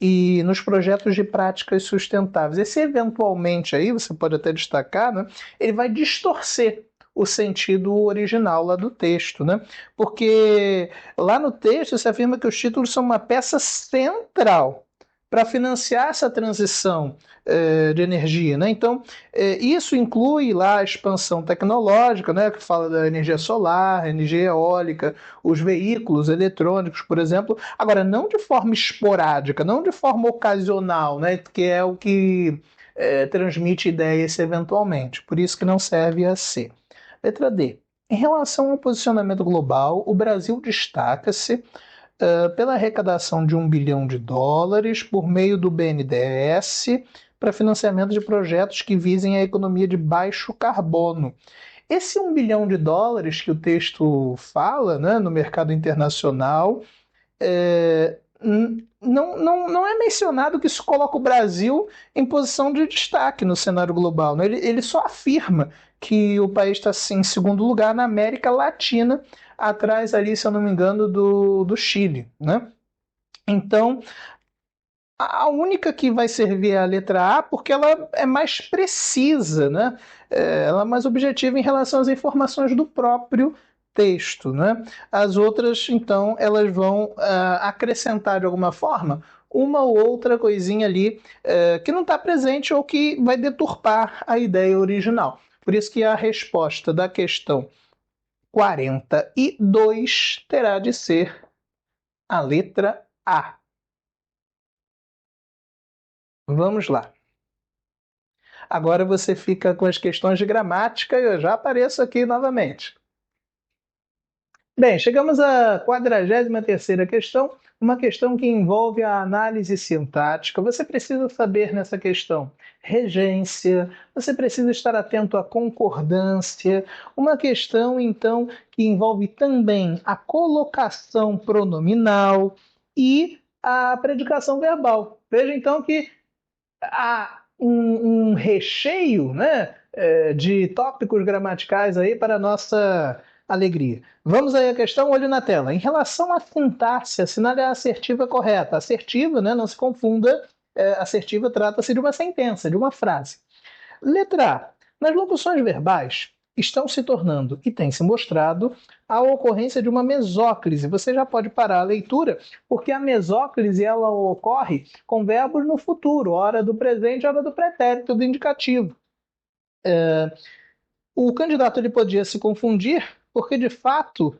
e nos projetos de práticas sustentáveis. Esse eventualmente aí, você pode até destacar, né, ele vai distorcer o sentido original lá do texto, né? Porque lá no texto se afirma que os títulos são uma peça central para financiar essa transição de energia. Né? Então, isso inclui lá a expansão tecnológica, né, que fala da energia solar, energia eólica, os veículos eletrônicos, por exemplo. Agora, não de forma esporádica, não de forma ocasional, né, que é o que transmite ideias eventualmente. Por isso que não serve a C. Letra D. Em relação ao posicionamento global, o Brasil destaca-se pela arrecadação de 1 bilhão de dólares por meio do BNDES para financiamento de projetos que visem a economia de baixo carbono. Esse 1 bilhão de dólares que o texto fala, né, no mercado internacional, não é mencionado que isso coloca o Brasil em posição de destaque no cenário global. Né? Ele só afirma que o país está em segundo lugar na América Latina, atrás ali, se eu não me engano, do Chile, né? Então, a única que vai servir é a letra A porque ela é mais precisa, né? Ela é mais objetiva em relação às informações do próprio texto, né? As outras, então, elas vão acrescentar de alguma forma uma ou outra coisinha ali que não está presente ou que vai deturpar a ideia original. Por isso que a resposta da questão 42 terá de ser a letra A. Vamos lá. Agora você fica com as questões de gramática e eu já apareço aqui novamente. Bem, chegamos à 43ª questão, uma questão que envolve a análise sintática. Você precisa saber nessa questão regência, você precisa estar atento à concordância, uma questão, então, que envolve também a colocação pronominal e a predicação verbal. Veja, então, que há um recheio, né, de tópicos gramaticais aí para a nossa alegria. Vamos aí à questão, olho na tela. Em relação à sintaxe, assinale a assertiva correta. Assertiva, né, não se confunda, assertiva trata-se de uma sentença, de uma frase. Letra A. Nas locuções verbais, estão se tornando e tem se mostrado a ocorrência de uma mesóclise. Você já pode parar a leitura, porque a mesóclise ela ocorre com verbos no futuro, hora do presente, hora do pretérito, do indicativo. O candidato ele podia se confundir, porque de fato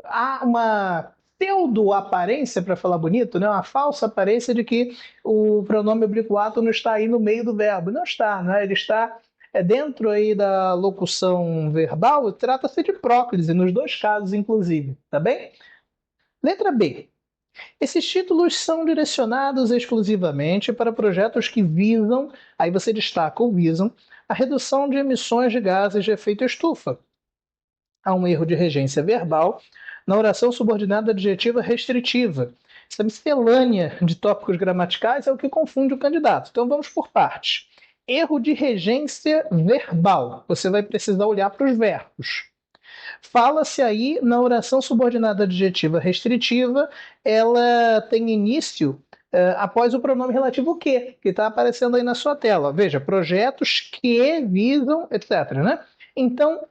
há uma pseudo-aparência, para falar bonito, né? Uma falsa aparência de que o pronome oblíquo ato não está aí no meio do verbo. Não está, né? Ele está dentro aí da locução verbal, trata-se de próclise, nos dois casos, inclusive. Tá bem? Letra B. Esses títulos são direcionados exclusivamente para projetos que visam, aí você destaca o visam, a redução de emissões de gases de efeito estufa. Há um erro de regência verbal na oração subordinada adjetiva restritiva. Essa miscelânea de tópicos gramaticais é o que confunde o candidato. Então vamos por partes. Erro de regência verbal. Você vai precisar olhar para os verbos. Fala-se aí na oração subordinada adjetiva restritiva, ela tem início após o pronome relativo que está aparecendo aí na sua tela. Veja, projetos que visam, etc. Né? Então,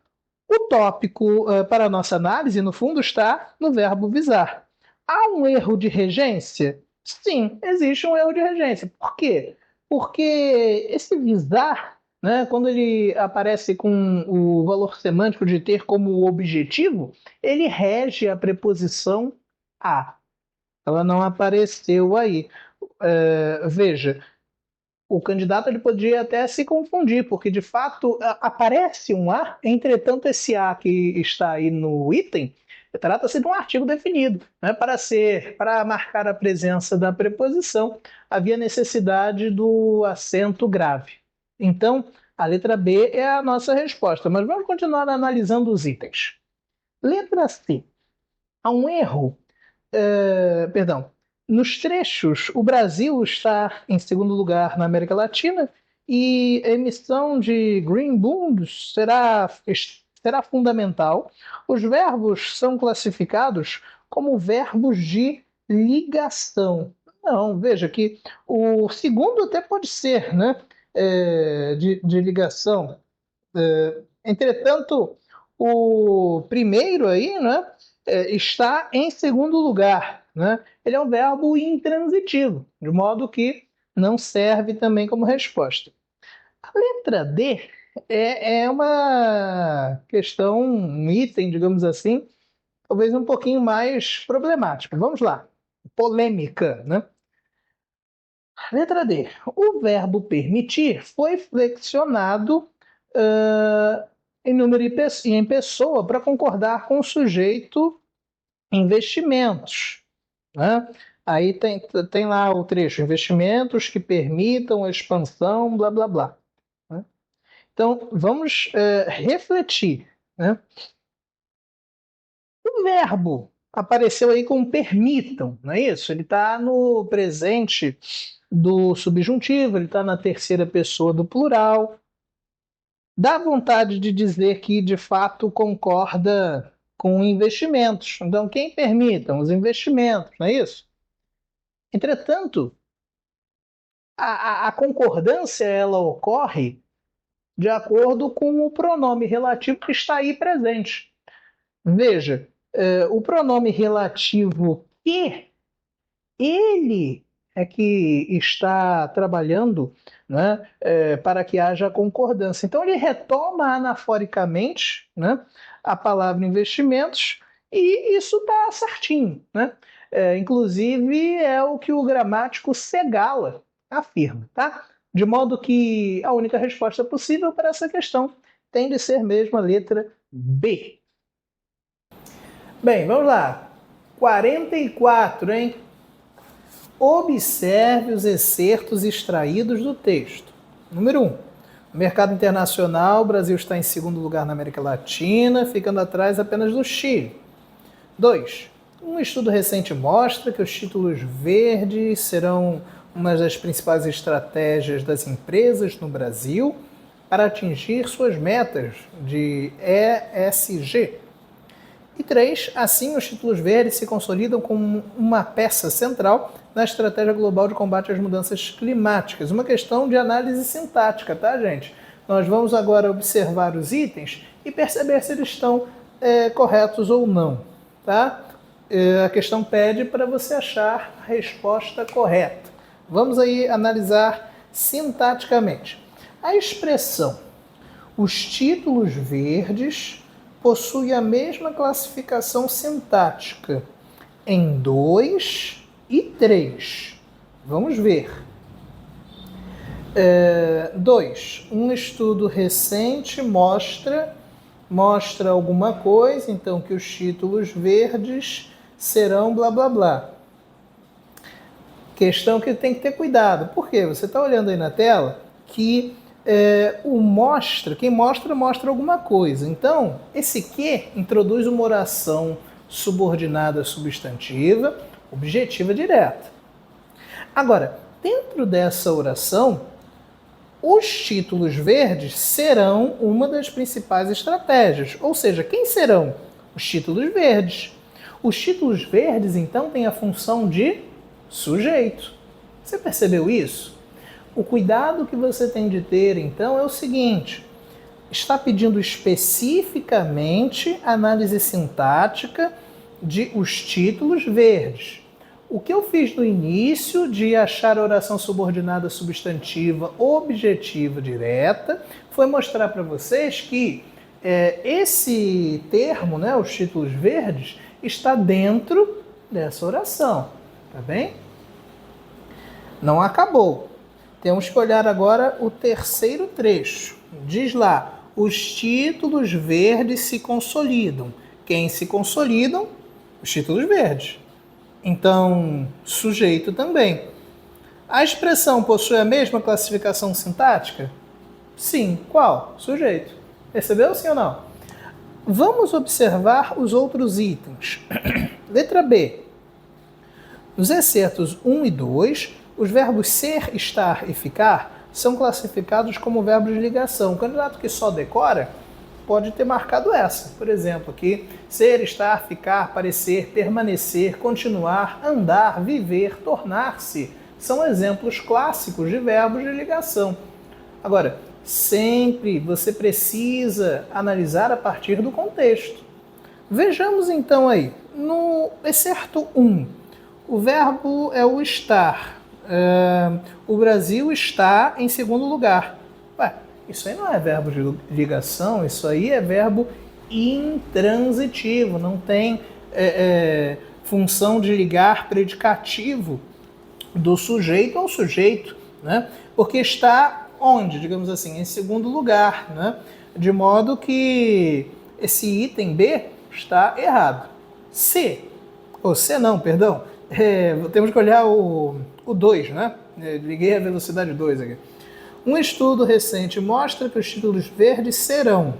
o tópico para a nossa análise, no fundo, está no verbo visar. Há um erro de regência? Sim, existe um erro de regência. Por quê? Porque esse visar, né, quando ele aparece com o valor semântico de ter como objetivo, ele rege a preposição a. Ela não apareceu aí. Veja, o candidato ele podia até se confundir, porque de fato aparece um A, entretanto, esse A que está aí no item trata-se de um artigo definido. Né? Para marcar a presença da preposição, havia necessidade do acento grave. Então, a letra B é a nossa resposta, mas vamos continuar analisando os itens. Letra C. Há um erro perdão, nos trechos, o Brasil está em segundo lugar na América Latina e a emissão de green bonds será fundamental. Os verbos são classificados como verbos de ligação. Não, veja que o segundo até pode ser, né? De ligação. Entretanto, o primeiro aí, né? Está em segundo lugar. Né? Ele é um verbo intransitivo, de modo que não serve também como resposta. A letra D é uma questão, um item, digamos assim, talvez um pouquinho mais problemático. Vamos lá. Polêmica, né? Letra D. O verbo permitir foi flexionado em número e em pessoa para concordar com o sujeito investimentos. Né? Aí tem lá o trecho, investimentos que permitam a expansão, blá, blá, blá. Né? Então, vamos refletir. Né? O verbo apareceu aí com permitam, não é isso? Ele está no presente do subjuntivo, ele está na terceira pessoa do plural. dá vontade de dizer que de fato concorda com investimentos. Então, quem permitam os investimentos, não é isso? Entretanto, a concordância ela ocorre de acordo com o pronome relativo que está aí presente. Veja, o pronome relativo que ele é que está trabalhando, né, para que haja concordância. Então ele retoma anaforicamente, né, a palavra investimentos e isso está certinho, né? Inclusive é o que o gramático Segala afirma, tá? De modo que a única resposta possível para essa questão tem de ser mesmo a letra B. Bem, vamos lá. 44, hein? Observe os excertos extraídos do texto. Número 1. No mercado internacional, o Brasil está em segundo lugar na América Latina, ficando atrás apenas do Chile. 2. Um estudo recente mostra que os títulos verdes serão uma das principais estratégias das empresas no Brasil para atingir suas metas de ESG. E 3. Assim, os títulos verdes se consolidam como uma peça central na estratégia global de combate às mudanças climáticas. Uma questão de análise sintática, tá, gente? Nós vamos agora observar os itens e perceber se eles estão corretos ou não, tá? A questão pede para você achar a resposta correta. Vamos aí analisar sintaticamente. A expressão os títulos verdes possui a mesma classificação sintática em 2 e 3. Vamos ver. 2. Um estudo recente mostra alguma coisa, então que os títulos verdes serão blá blá blá. Questão que tem que ter cuidado. Por quê? Você está olhando aí na tela que quem mostra alguma coisa. Então, esse que introduz uma oração subordinada substantiva, objetiva direta. Agora, dentro dessa oração, os títulos verdes serão uma das principais estratégias. Ou seja, quem serão? Os títulos verdes. Os títulos verdes, então, têm a função de sujeito. Você percebeu isso? O cuidado que você tem de ter, então, é o seguinte: está pedindo especificamente análise sintática de os títulos verdes. O que eu fiz no início de achar a oração subordinada substantiva objetiva direta foi mostrar para vocês que esse termo, né, os títulos verdes, está dentro dessa oração, tá bem? Não acabou. Temos que olhar agora o terceiro trecho. Diz lá, os títulos verdes se consolidam. Quem se consolidam? Os títulos verdes. Então, sujeito também. A expressão possui a mesma classificação sintática? Sim. Qual? Sujeito. Percebeu, sim ou não? Vamos observar os outros itens. Letra B. Nos excertos 1 e 2, os verbos ser, estar e ficar são classificados como verbos de ligação. O candidato que só decora pode ter marcado essa. Por exemplo, aqui, ser, estar, ficar, parecer, permanecer, continuar, andar, viver, tornar-se. São exemplos clássicos de verbos de ligação. Agora, sempre você precisa analisar a partir do contexto. Vejamos então aí, no excerto 1, o verbo é o estar. O Brasil está em segundo lugar. Ué, isso aí não é verbo de ligação, isso aí é verbo intransitivo, não tem função de ligar predicativo do sujeito ao sujeito, né? Porque está onde, digamos assim, em segundo lugar, né? De modo que esse item B está errado. C, ou C não, perdão, temos que olhar o 2, né? Liguei a velocidade 2 aqui. Um estudo recente mostra que os títulos verdes serão.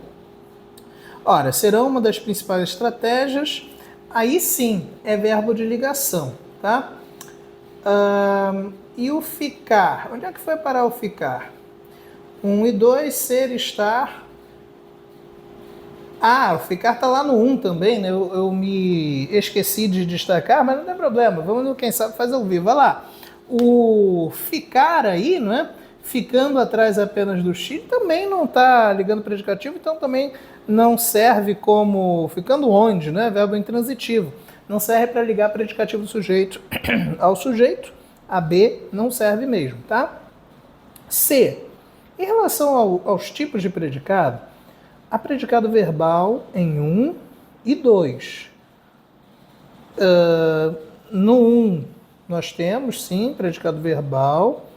Ora, serão uma das principais estratégias. Aí sim, é verbo de ligação, tá? E o ficar? Onde é que foi parar o ficar? 1 e 2, ser, estar, Ah, o ficar tá lá no 1 também, né? Eu me esqueci de destacar, mas não tem problema. Vamos, quem sabe, fazer ao vivo. Vai lá. O ficar aí, não é? Ficando atrás apenas do X, também não está ligando predicativo, então também não serve como ficando onde, né? Verbo intransitivo. Não serve para ligar predicativo do sujeito ao sujeito. A B não serve mesmo, tá? C. Em relação aos tipos de predicado, há predicado verbal em 1 e 2. No 1, nós temos, sim, predicado verbal.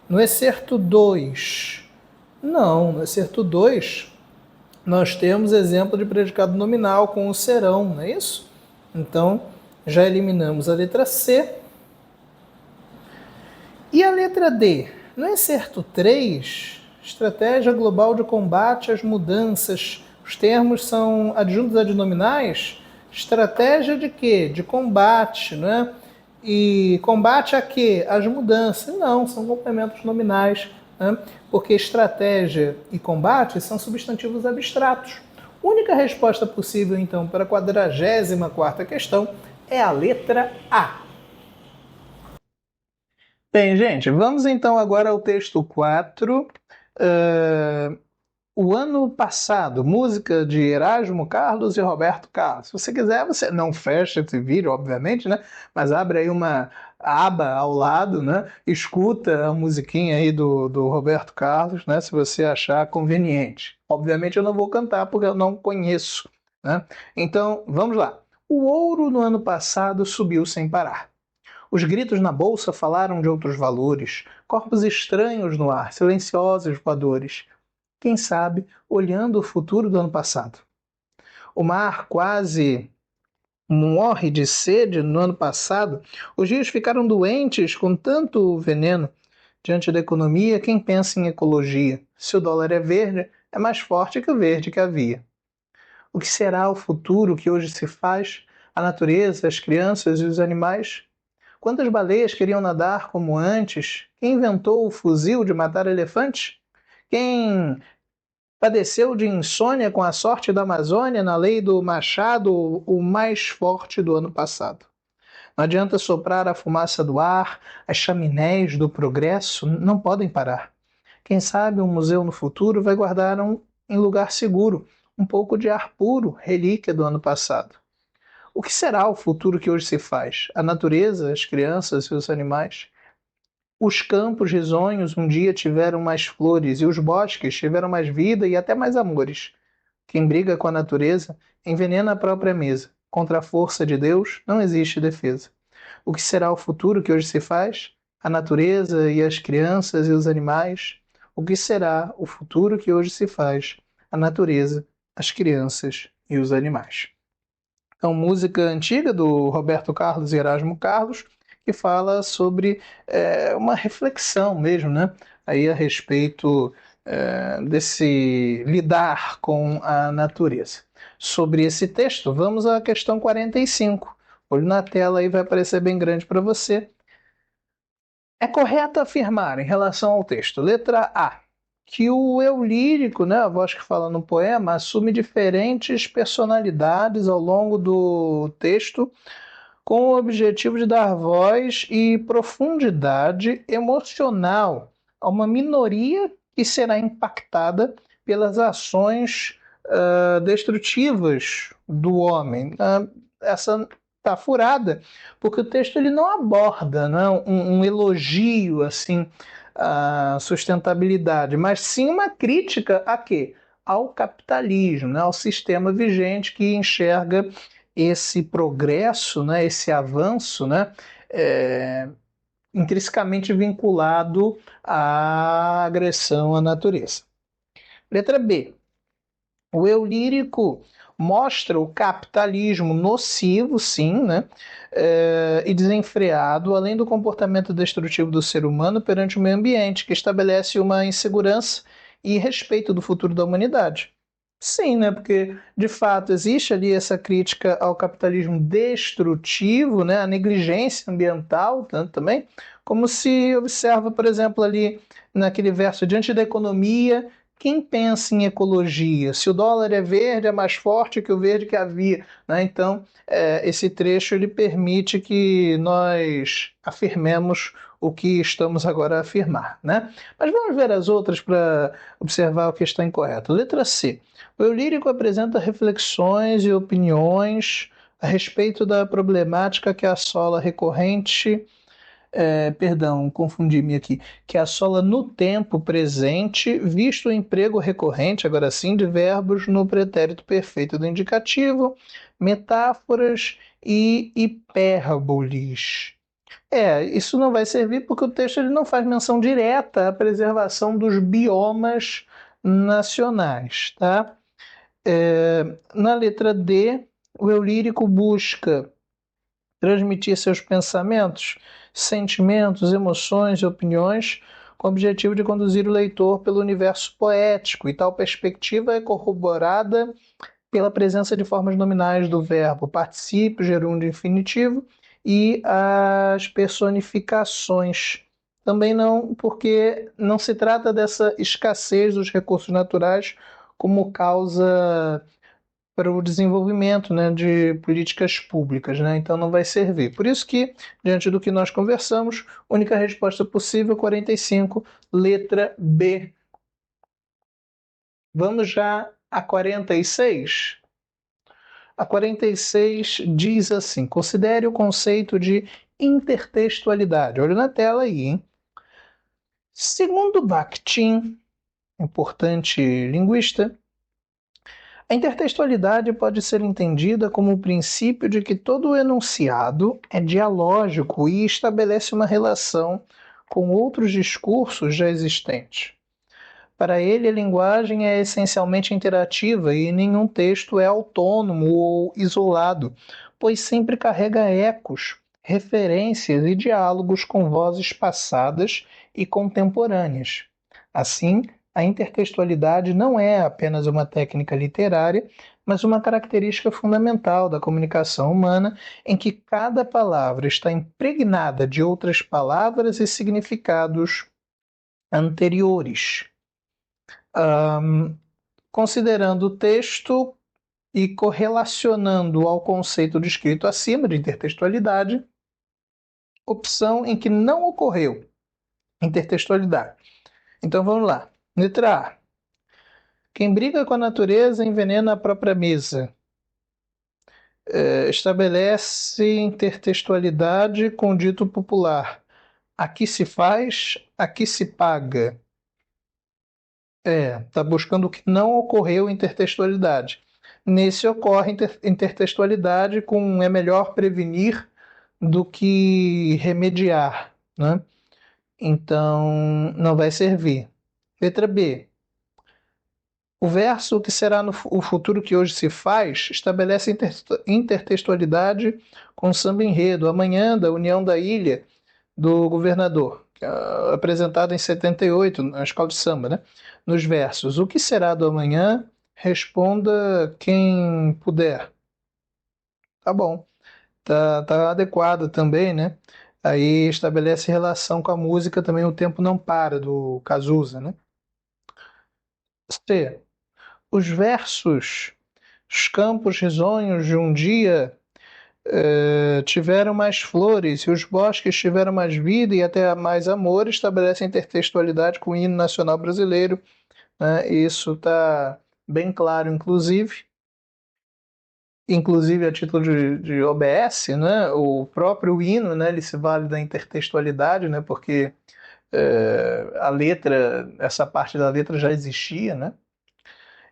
No excerto 2, não. No excerto 2, nós temos exemplo de predicado nominal com o serão, não é isso? Então, já eliminamos a letra C. E a letra D? No excerto 3, estratégia global de combate às mudanças. Os termos são adjuntos adnominais. Estratégia de quê? De combate, né? E combate a quê? As mudanças. Não, são complementos nominais, né? Porque estratégia e combate são substantivos abstratos. Única resposta possível, então, para a 44ª questão é a letra A. Bem, gente, vamos então agora ao texto 4. O ano passado, música de Erasmo Carlos e Roberto Carlos. Se você quiser, você não fecha esse vídeo, obviamente, né? Mas abre aí uma aba ao lado, né? Escuta a musiquinha aí do Roberto Carlos, né? Se você achar conveniente. Obviamente eu não vou cantar porque eu não conheço, né? Então, vamos lá. O ouro no ano passado subiu sem parar. Os gritos na bolsa falaram de outros valores, corpos estranhos no ar, silenciosos voadores. Quem sabe, olhando o futuro do ano passado. O mar quase morre de sede no ano passado. Os rios ficaram doentes com tanto veneno. Diante da economia, quem pensa em ecologia? Se o dólar é verde, é mais forte que o verde que havia. O que será o futuro que hoje se faz? A natureza, as crianças e os animais? Quantas baleias queriam nadar como antes? Quem inventou o fuzil de matar elefantes? Quem padeceu de insônia com a sorte da Amazônia na lei do Machado, o mais forte do ano passado? Não adianta soprar a fumaça do ar, as chaminés do progresso não podem parar. Quem sabe um museu no futuro vai guardar em lugar seguro um pouco de ar puro, relíquia do ano passado. O que será o futuro que hoje se faz? A natureza, as crianças e os animais? Os campos risonhos um dia tiveram mais flores e os bosques tiveram mais vida e até mais amores. Quem briga com a natureza envenena a própria mesa. Contra a força de Deus não existe defesa. O que será o futuro que hoje se faz? A natureza e as crianças e os animais? O que será o futuro que hoje se faz? A natureza, as crianças e os animais. Então, música antiga do Roberto Carlos e Erasmo Carlos, que fala sobre uma reflexão mesmo, né? Aí a respeito desse lidar com a natureza. Sobre esse texto, vamos à questão 45. Olho na tela aí vai aparecer bem grande para você. É correto afirmar em relação ao texto, letra A, que o eu lírico, né, a voz que fala no poema, assume diferentes personalidades ao longo do texto, com o objetivo de dar voz e profundidade emocional a uma minoria que será impactada pelas ações destrutivas do homem. Essa está furada, porque o texto ele não aborda, né, um elogio assim à sustentabilidade, mas sim uma crítica a quê? Ao capitalismo, né, ao sistema vigente que enxerga esse progresso, né, esse avanço, né, intrinsecamente vinculado à agressão à natureza. Letra B. O eu lírico mostra o capitalismo nocivo, sim, né, e desenfreado, além do comportamento destrutivo do ser humano perante o meio ambiente, que estabelece uma insegurança e respeito do futuro da humanidade. Sim, né? Porque de fato existe ali essa crítica ao capitalismo destrutivo, né? A negligência ambiental, tanto também, como se observa, por exemplo, ali naquele verso diante da economia, quem pensa em ecologia? Se o dólar é verde, é mais forte que o verde que havia, né? Então, esse trecho ele permite que nós afirmemos o que estamos agora a afirmar, né? Mas vamos ver as outras para observar o que está incorreto. Letra C. O eu lírico apresenta reflexões e opiniões a respeito da problemática que assola recorrente, perdão, confundi-me aqui, que assola no tempo presente, visto o emprego recorrente, agora sim, de verbos no pretérito perfeito do indicativo, metáforas e hipérboles. Isso não vai servir porque o texto ele não faz menção direta à preservação dos biomas nacionais, tá? Na letra D, o eu lírico busca transmitir seus pensamentos, sentimentos, emoções e opiniões com o objetivo de conduzir o leitor pelo universo poético, e tal perspectiva é corroborada pela presença de formas nominais do verbo particípio, gerúndio infinitivo e as personificações. Também não, porque não se trata dessa escassez dos recursos naturais como causa para o desenvolvimento, né, de políticas públicas, né? Então não vai servir. Por isso que, diante do que nós conversamos, única resposta possível, 45, letra B. Vamos já a 46? A 46 diz assim: considere o conceito de intertextualidade. Olha na tela aí, hein? Segundo Bakhtin, importante linguista, a intertextualidade pode ser entendida como o princípio de que todo enunciado é dialógico e estabelece uma relação com outros discursos já existentes. Para ele, a linguagem é essencialmente interativa e nenhum texto é autônomo ou isolado, pois sempre carrega ecos, referências e diálogos com vozes passadas e contemporâneas. Assim, a intertextualidade não é apenas uma técnica literária, mas uma característica fundamental da comunicação humana, em que cada palavra está impregnada de outras palavras e significados anteriores. Considerando o texto e correlacionando ao conceito descrito acima de intertextualidade, opção em que não ocorreu intertextualidade. Então vamos lá. Letra A. Quem briga com a natureza envenena a própria mesa. Estabelece intertextualidade com dito popular. Aqui se faz, aqui se paga. Está buscando o que não ocorreu intertextualidade. Nesse ocorre intertextualidade com é melhor prevenir do que remediar, né? Então não vai servir. Letra B. O verso que será o futuro que hoje se faz estabelece intertextualidade com samba enredo, amanhã da União da Ilha do Governador, apresentado em 78 na escola de samba, né? Nos versos: o que será do amanhã? Responda quem puder. Tá bom, tá adequado também, né? Aí estabelece relação com a música também, O Tempo Não Para, do Cazuza, né? C. Os versos, os campos risonhos de um dia tiveram mais flores e os bosques tiveram mais vida e até mais amor, estabelecem intertextualidade com o hino nacional brasileiro, né? Isso está bem claro, inclusive a título de OBS, né? O próprio hino, né? Ele se vale da intertextualidade, né? Porque a letra, essa parte da letra já existia, né?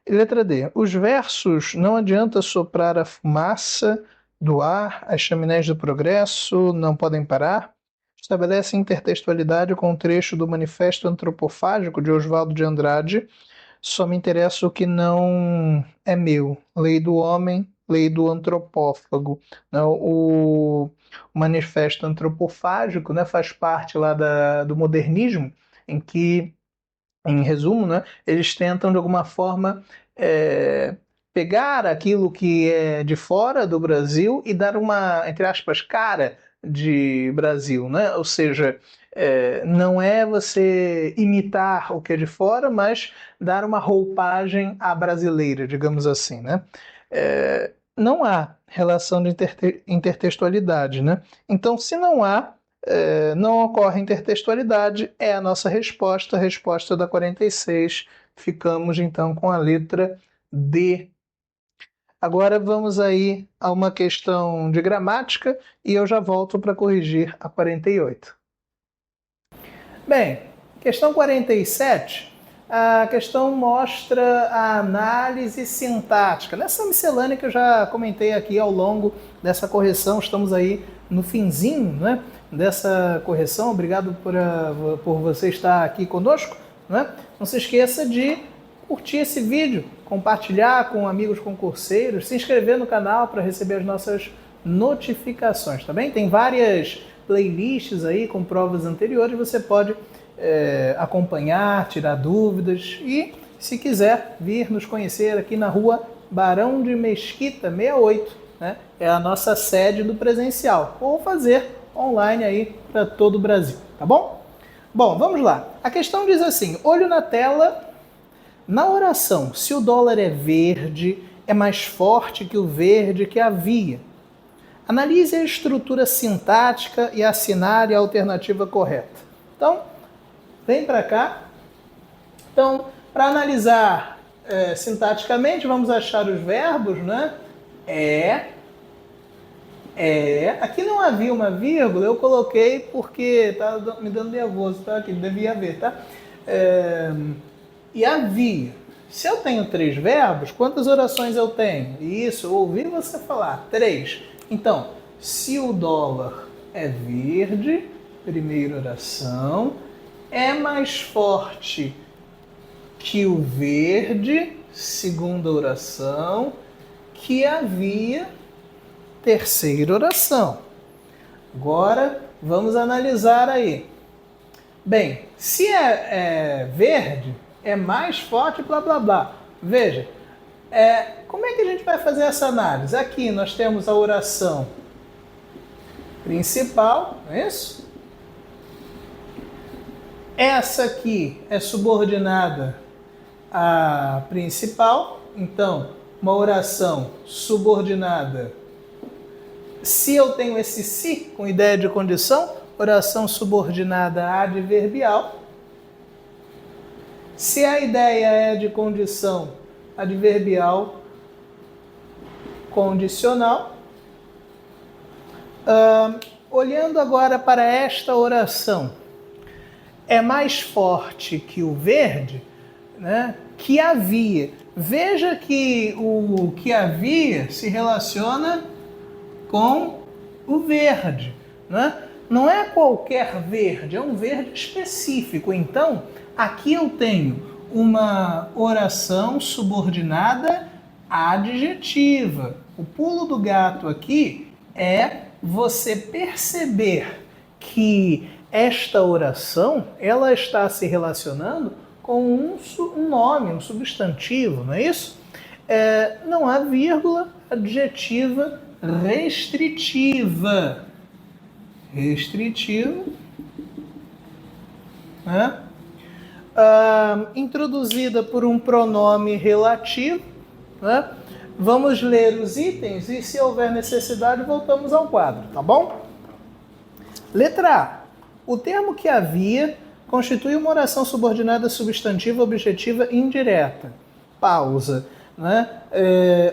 E letra D. Os versos não adianta soprar a fumaça do ar, as chaminés do progresso não podem parar. Estabelece intertextualidade com um trecho do Manifesto Antropofágico de Oswaldo de Andrade. Só me interessa o que não é meu. Lei do homem, lei do antropófago. O Manifesto Antropofágico, né, faz parte lá do modernismo, em que, em resumo, né, eles tentam de alguma forma pegar aquilo que é de fora do Brasil e dar uma, entre aspas, cara de Brasil, né? Ou seja, não é você imitar o que é de fora, mas dar uma roupagem à brasileira, digamos assim, né? Não há relação de intertextualidade, né? Então, se não há, não ocorre intertextualidade, é a nossa resposta, a resposta da 46. Ficamos então com a letra D. Agora vamos aí a uma questão de gramática e eu já volto para corrigir a 48. Bem, questão 47, a questão mostra a análise sintática. Nessa miscelânea que eu já comentei aqui ao longo dessa correção, estamos aí no finzinho, né, dessa correção. Obrigado por você estar aqui conosco, né? Não se esqueça de curtir esse vídeo, compartilhar com amigos concurseiros, se inscrever no canal para receber as nossas notificações, tá bem? Tem várias playlists aí com provas anteriores, você pode acompanhar, tirar dúvidas e, se quiser, vir nos conhecer aqui na rua Barão de Mesquita 68, né? É a nossa sede do presencial, ou fazer online aí para todo o Brasil, tá bom? Bom, vamos lá. A questão diz assim, olho na tela. Na oração, se o dólar é verde, é mais forte que o verde que havia. Analise a estrutura sintática e assinale a alternativa correta. Então, vem para cá. Então, para analisar sintaticamente, vamos achar os verbos, né? Aqui não havia uma vírgula, eu coloquei porque tá me dando nervoso, tá? Aqui devia haver, tá? E havia. Se eu tenho 3 verbos, quantas orações eu tenho? Isso, eu ouvi você falar, 3. Então, se o dólar é verde, primeira oração, é mais forte que o verde, segunda oração, que havia, terceira oração. Agora, vamos analisar aí. Bem, se é verde, é mais forte, blá, blá, blá. Veja, como é que a gente vai fazer essa análise? Aqui nós temos a oração principal, não é isso? Essa aqui é subordinada à principal, então, uma oração subordinada. Se eu tenho esse se com ideia de condição, oração subordinada adverbial. Se a ideia é de condição, adverbial condicional. Olhando agora para esta oração, é mais forte que o verde, né, que havia. Veja que o que havia se relaciona com o verde, né? Não é qualquer verde, é um verde específico. Então, aqui eu tenho uma oração subordinada adjetiva. O pulo do gato aqui é você perceber que esta oração ela está se relacionando com um nome, um substantivo, não é isso? Não há vírgula, adjetiva restritiva. Restritivo, né? Introduzida por um pronome relativo, né? Vamos ler os itens e, se houver necessidade, voltamos ao quadro, tá bom? Letra A. O termo que havia constitui uma oração subordinada substantiva, objetiva indireta. Pausa, né?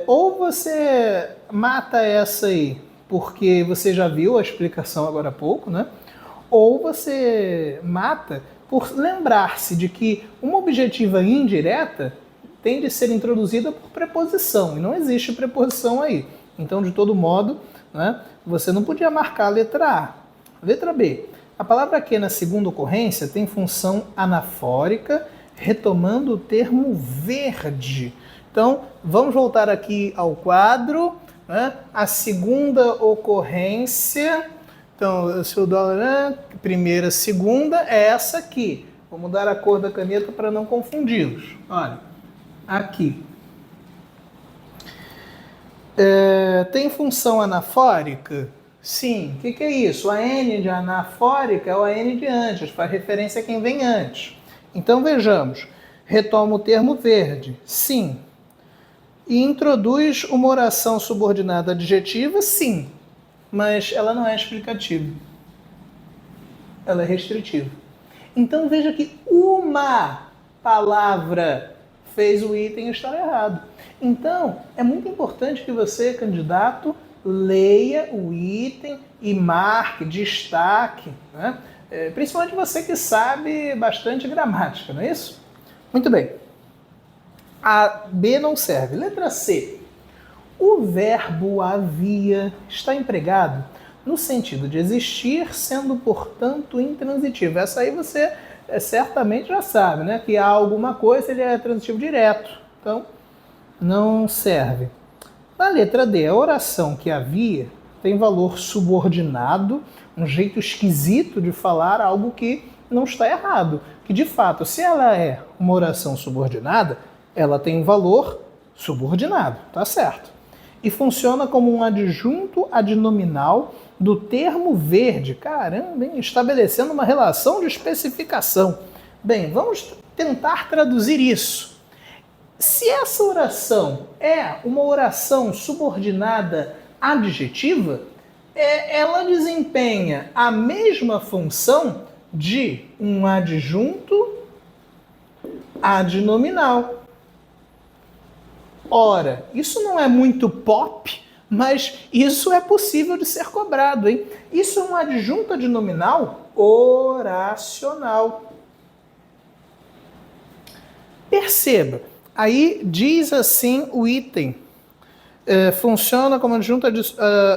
Ou você mata essa aí, porque você já viu a explicação agora há pouco, né? Ou você mata por lembrar-se de que uma objetiva indireta tem de ser introduzida por preposição, e não existe preposição aí. Então, de todo modo, né, você não podia marcar a letra A. Letra B. A palavra que na segunda ocorrência tem função anafórica, retomando o termo verde. Então, vamos voltar aqui ao quadro. Né? A segunda ocorrência, então, se o dólar, primeira, segunda, é essa aqui. Vou mudar a cor da caneta para não confundi-los. Olha, aqui. Tem função anafórica? Sim. O que é isso? A N de anafórica é o AN de antes, faz referência a quem vem antes. Então vejamos. Retoma o termo verde. Sim. E introduz uma oração subordinada adjetiva? Sim. Mas ela não é explicativa. Ela é restritiva. Então veja que uma palavra fez o item estar errado. Então é muito importante que você, candidato, leia o item e marque, destaque, né? Principalmente você que sabe bastante gramática, não é isso? Muito bem. A B não serve. Letra C. O verbo havia está empregado no sentido de existir, sendo, portanto, intransitivo. Essa aí você certamente já sabe, né? Que há alguma coisa, ele é transitivo direto. Então, não serve. Na letra D, a oração que havia tem valor subordinado, um jeito esquisito de falar algo que não está errado. Que, de fato, se ela é uma oração subordinada, ela tem um valor subordinado, tá certo? E funciona como um adjunto adnominal do termo verde. Caramba, hein? Estabelecendo uma relação de especificação. Bem, vamos tentar traduzir isso. Se essa oração é uma oração subordinada adjetiva, ela desempenha a mesma função de um adjunto adnominal. Ora, isso não é muito pop, mas isso é possível de ser cobrado, hein? Isso é um adjunto adnominal oracional. Perceba, aí diz assim o item, funciona como adjunto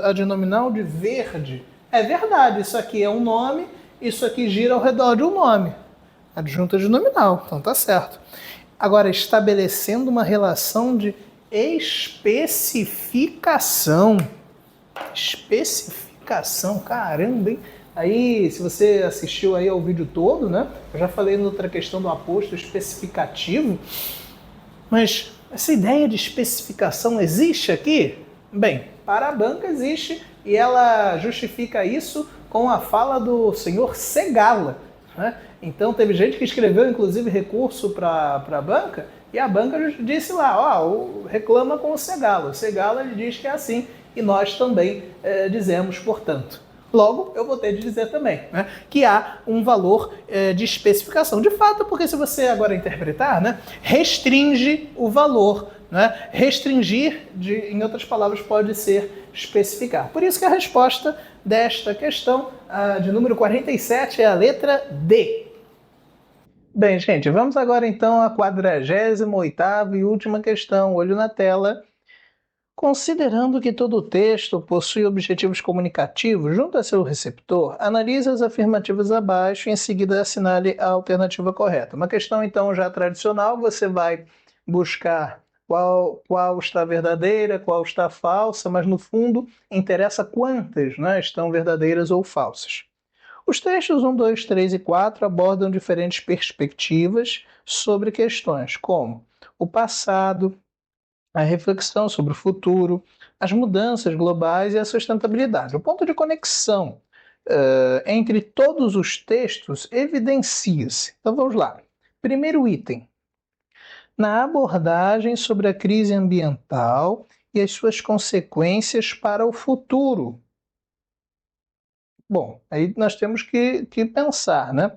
adnominal de verde. É verdade, isso aqui é um nome, isso aqui gira ao redor de um nome. Adjunto adnominal, então tá certo. Agora, estabelecendo uma relação de especificação. Especificação, caramba, hein? Aí, se você assistiu aí ao vídeo todo, né? Eu já falei na outra questão do aposto especificativo, mas essa ideia de especificação existe aqui? Bem, para a banca existe e ela justifica isso com a fala do senhor Segala, né? Então teve gente que escreveu inclusive recurso para a banca e a banca disse lá, reclama com o Segala. O Segala ele diz que é assim e nós também dizemos, portanto. Logo, eu vou ter de dizer também, né, que há um valor de especificação. De fato, porque se você agora interpretar, né, restringe o valor. Né? Restringir, em outras palavras, pode ser especificar. Por isso que a resposta desta questão, de número 47, é a letra D. Bem, gente, vamos agora então à 48ª e última questão, olho na tela. Considerando que todo texto possui objetivos comunicativos junto a seu receptor, analise as afirmativas abaixo e em seguida assinale a alternativa correta. Uma questão então já tradicional, você vai buscar qual está verdadeira, qual está falsa, mas no fundo interessa quantas, né, estão verdadeiras ou falsas. Os textos 1, 2, 3 e 4 abordam diferentes perspectivas sobre questões como o passado, a reflexão sobre o futuro, as mudanças globais e a sustentabilidade. O ponto de conexão entre todos os textos evidencia-se. Então vamos lá. Primeiro item. Na abordagem sobre a crise ambiental e as suas consequências para o futuro. Bom, aí nós temos que pensar, né?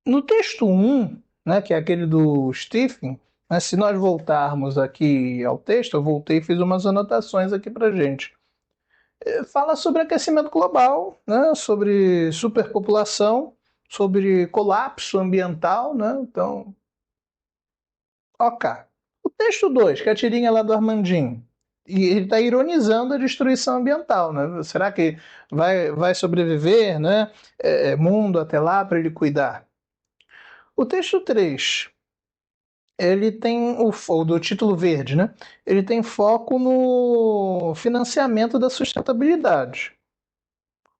No texto 1, né, que é aquele do Stephen, né, se nós voltarmos aqui ao texto, eu voltei e fiz umas anotações aqui para gente. Fala sobre aquecimento global, né, sobre superpopulação, sobre colapso ambiental, né? Então, ok. O texto 2, que é a tirinha lá do Armandinho, e ele está ironizando a destruição ambiental, né? Será que vai sobreviver, né? Mundo até lá para ele cuidar? O texto 3, ele tem o do título verde, né? Ele tem foco no financiamento da sustentabilidade.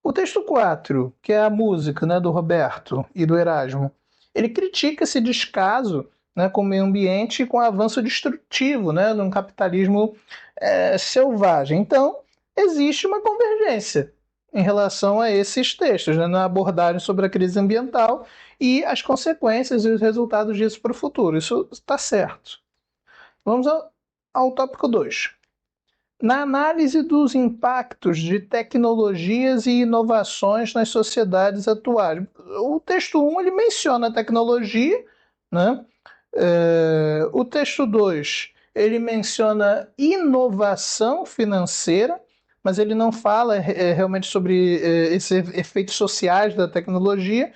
O texto 4, que é a música, né, do Roberto e do Erasmo, ele critica esse descaso, né, com o meio ambiente e com o avanço destrutivo, né, num capitalismo selvagem. Então, existe uma convergência em relação a esses textos, né, na abordagem sobre a crise ambiental e as consequências e os resultados disso para o futuro. Isso está certo. Vamos ao tópico 2. Na análise dos impactos de tecnologias e inovações nas sociedades atuais. O texto 1 ele menciona a tecnologia, né? O texto 2 ele menciona inovação financeira, mas ele não fala realmente sobre esses efeitos sociais da tecnologia,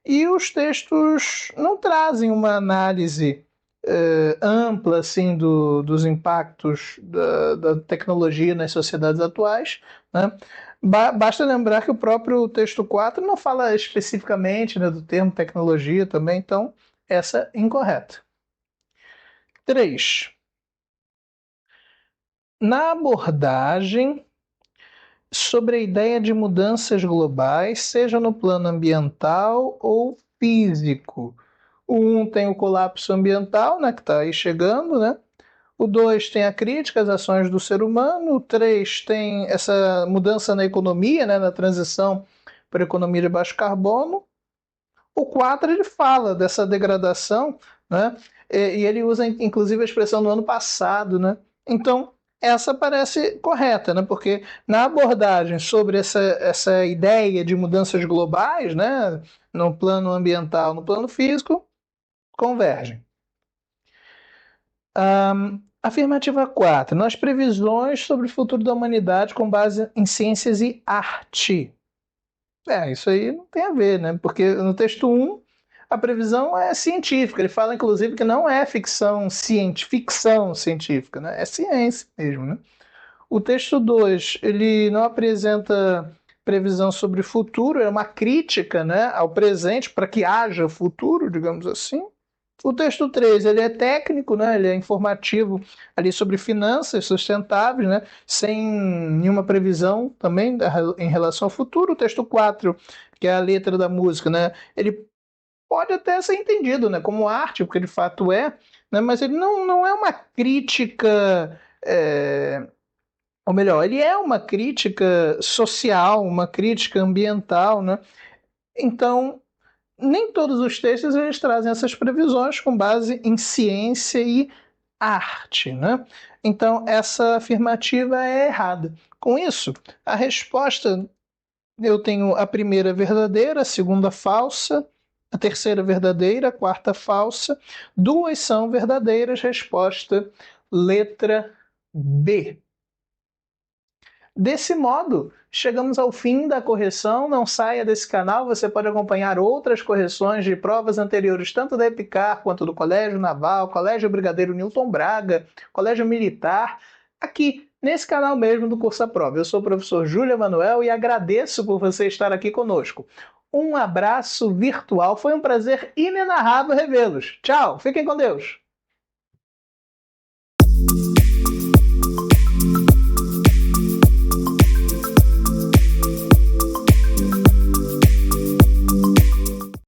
e os textos não trazem uma análise ampla assim, dos impactos da tecnologia nas sociedades atuais, né? Basta lembrar que o próprio texto 4 não fala especificamente, né, do termo tecnologia também, então essa é incorreta. 3. Na abordagem sobre a ideia de mudanças globais, seja no plano ambiental ou físico. O 1 tem o colapso ambiental, né, que está aí chegando, né? O 2 tem a crítica às ações do ser humano. O 3 tem essa mudança na economia, né, na transição para a economia de baixo carbono. O 4 ele fala dessa degradação, né? E ele usa inclusive a expressão no ano passado, né? Então, essa parece correta, né? Porque na abordagem sobre essa ideia de mudanças globais, né, no plano ambiental, no plano físico, convergem. Afirmativa 4. Nas previsões sobre o futuro da humanidade com base em ciências e arte. Isso aí não tem a ver, né? Porque no texto 1, a previsão é científica. Ele fala, inclusive, que não é ficção científica, né? É ciência mesmo, né? O texto 2, ele não apresenta previsão sobre o futuro, é uma crítica, né, ao presente para que haja futuro, digamos assim. O texto 3, ele é técnico, né, ele é informativo ali sobre finanças sustentáveis, né, sem nenhuma previsão também em relação ao futuro. O texto 4, que é a letra da música, né, ele pode até ser entendido, né, como arte, porque de fato é, né, mas ele não é uma crítica, ou melhor, ele é uma crítica social, uma crítica ambiental, né? Então, nem todos os textos eles trazem essas previsões com base em ciência e arte, né? Então, essa afirmativa é errada. Com isso, a resposta, eu tenho a primeira verdadeira, a segunda falsa, a terceira verdadeira, a quarta falsa, duas são verdadeiras, resposta letra B. Desse modo, chegamos ao fim da correção. Não saia desse canal, você pode acompanhar outras correções de provas anteriores, tanto da EPICAR quanto do Colégio Naval, Colégio Brigadeiro Newton Braga, Colégio Militar, aqui nesse canal mesmo do Curso à Prova. Eu sou o professor Júlio Emanuel e agradeço por você estar aqui conosco. Um abraço virtual, foi um prazer inenarrável revê-los. Tchau, fiquem com Deus!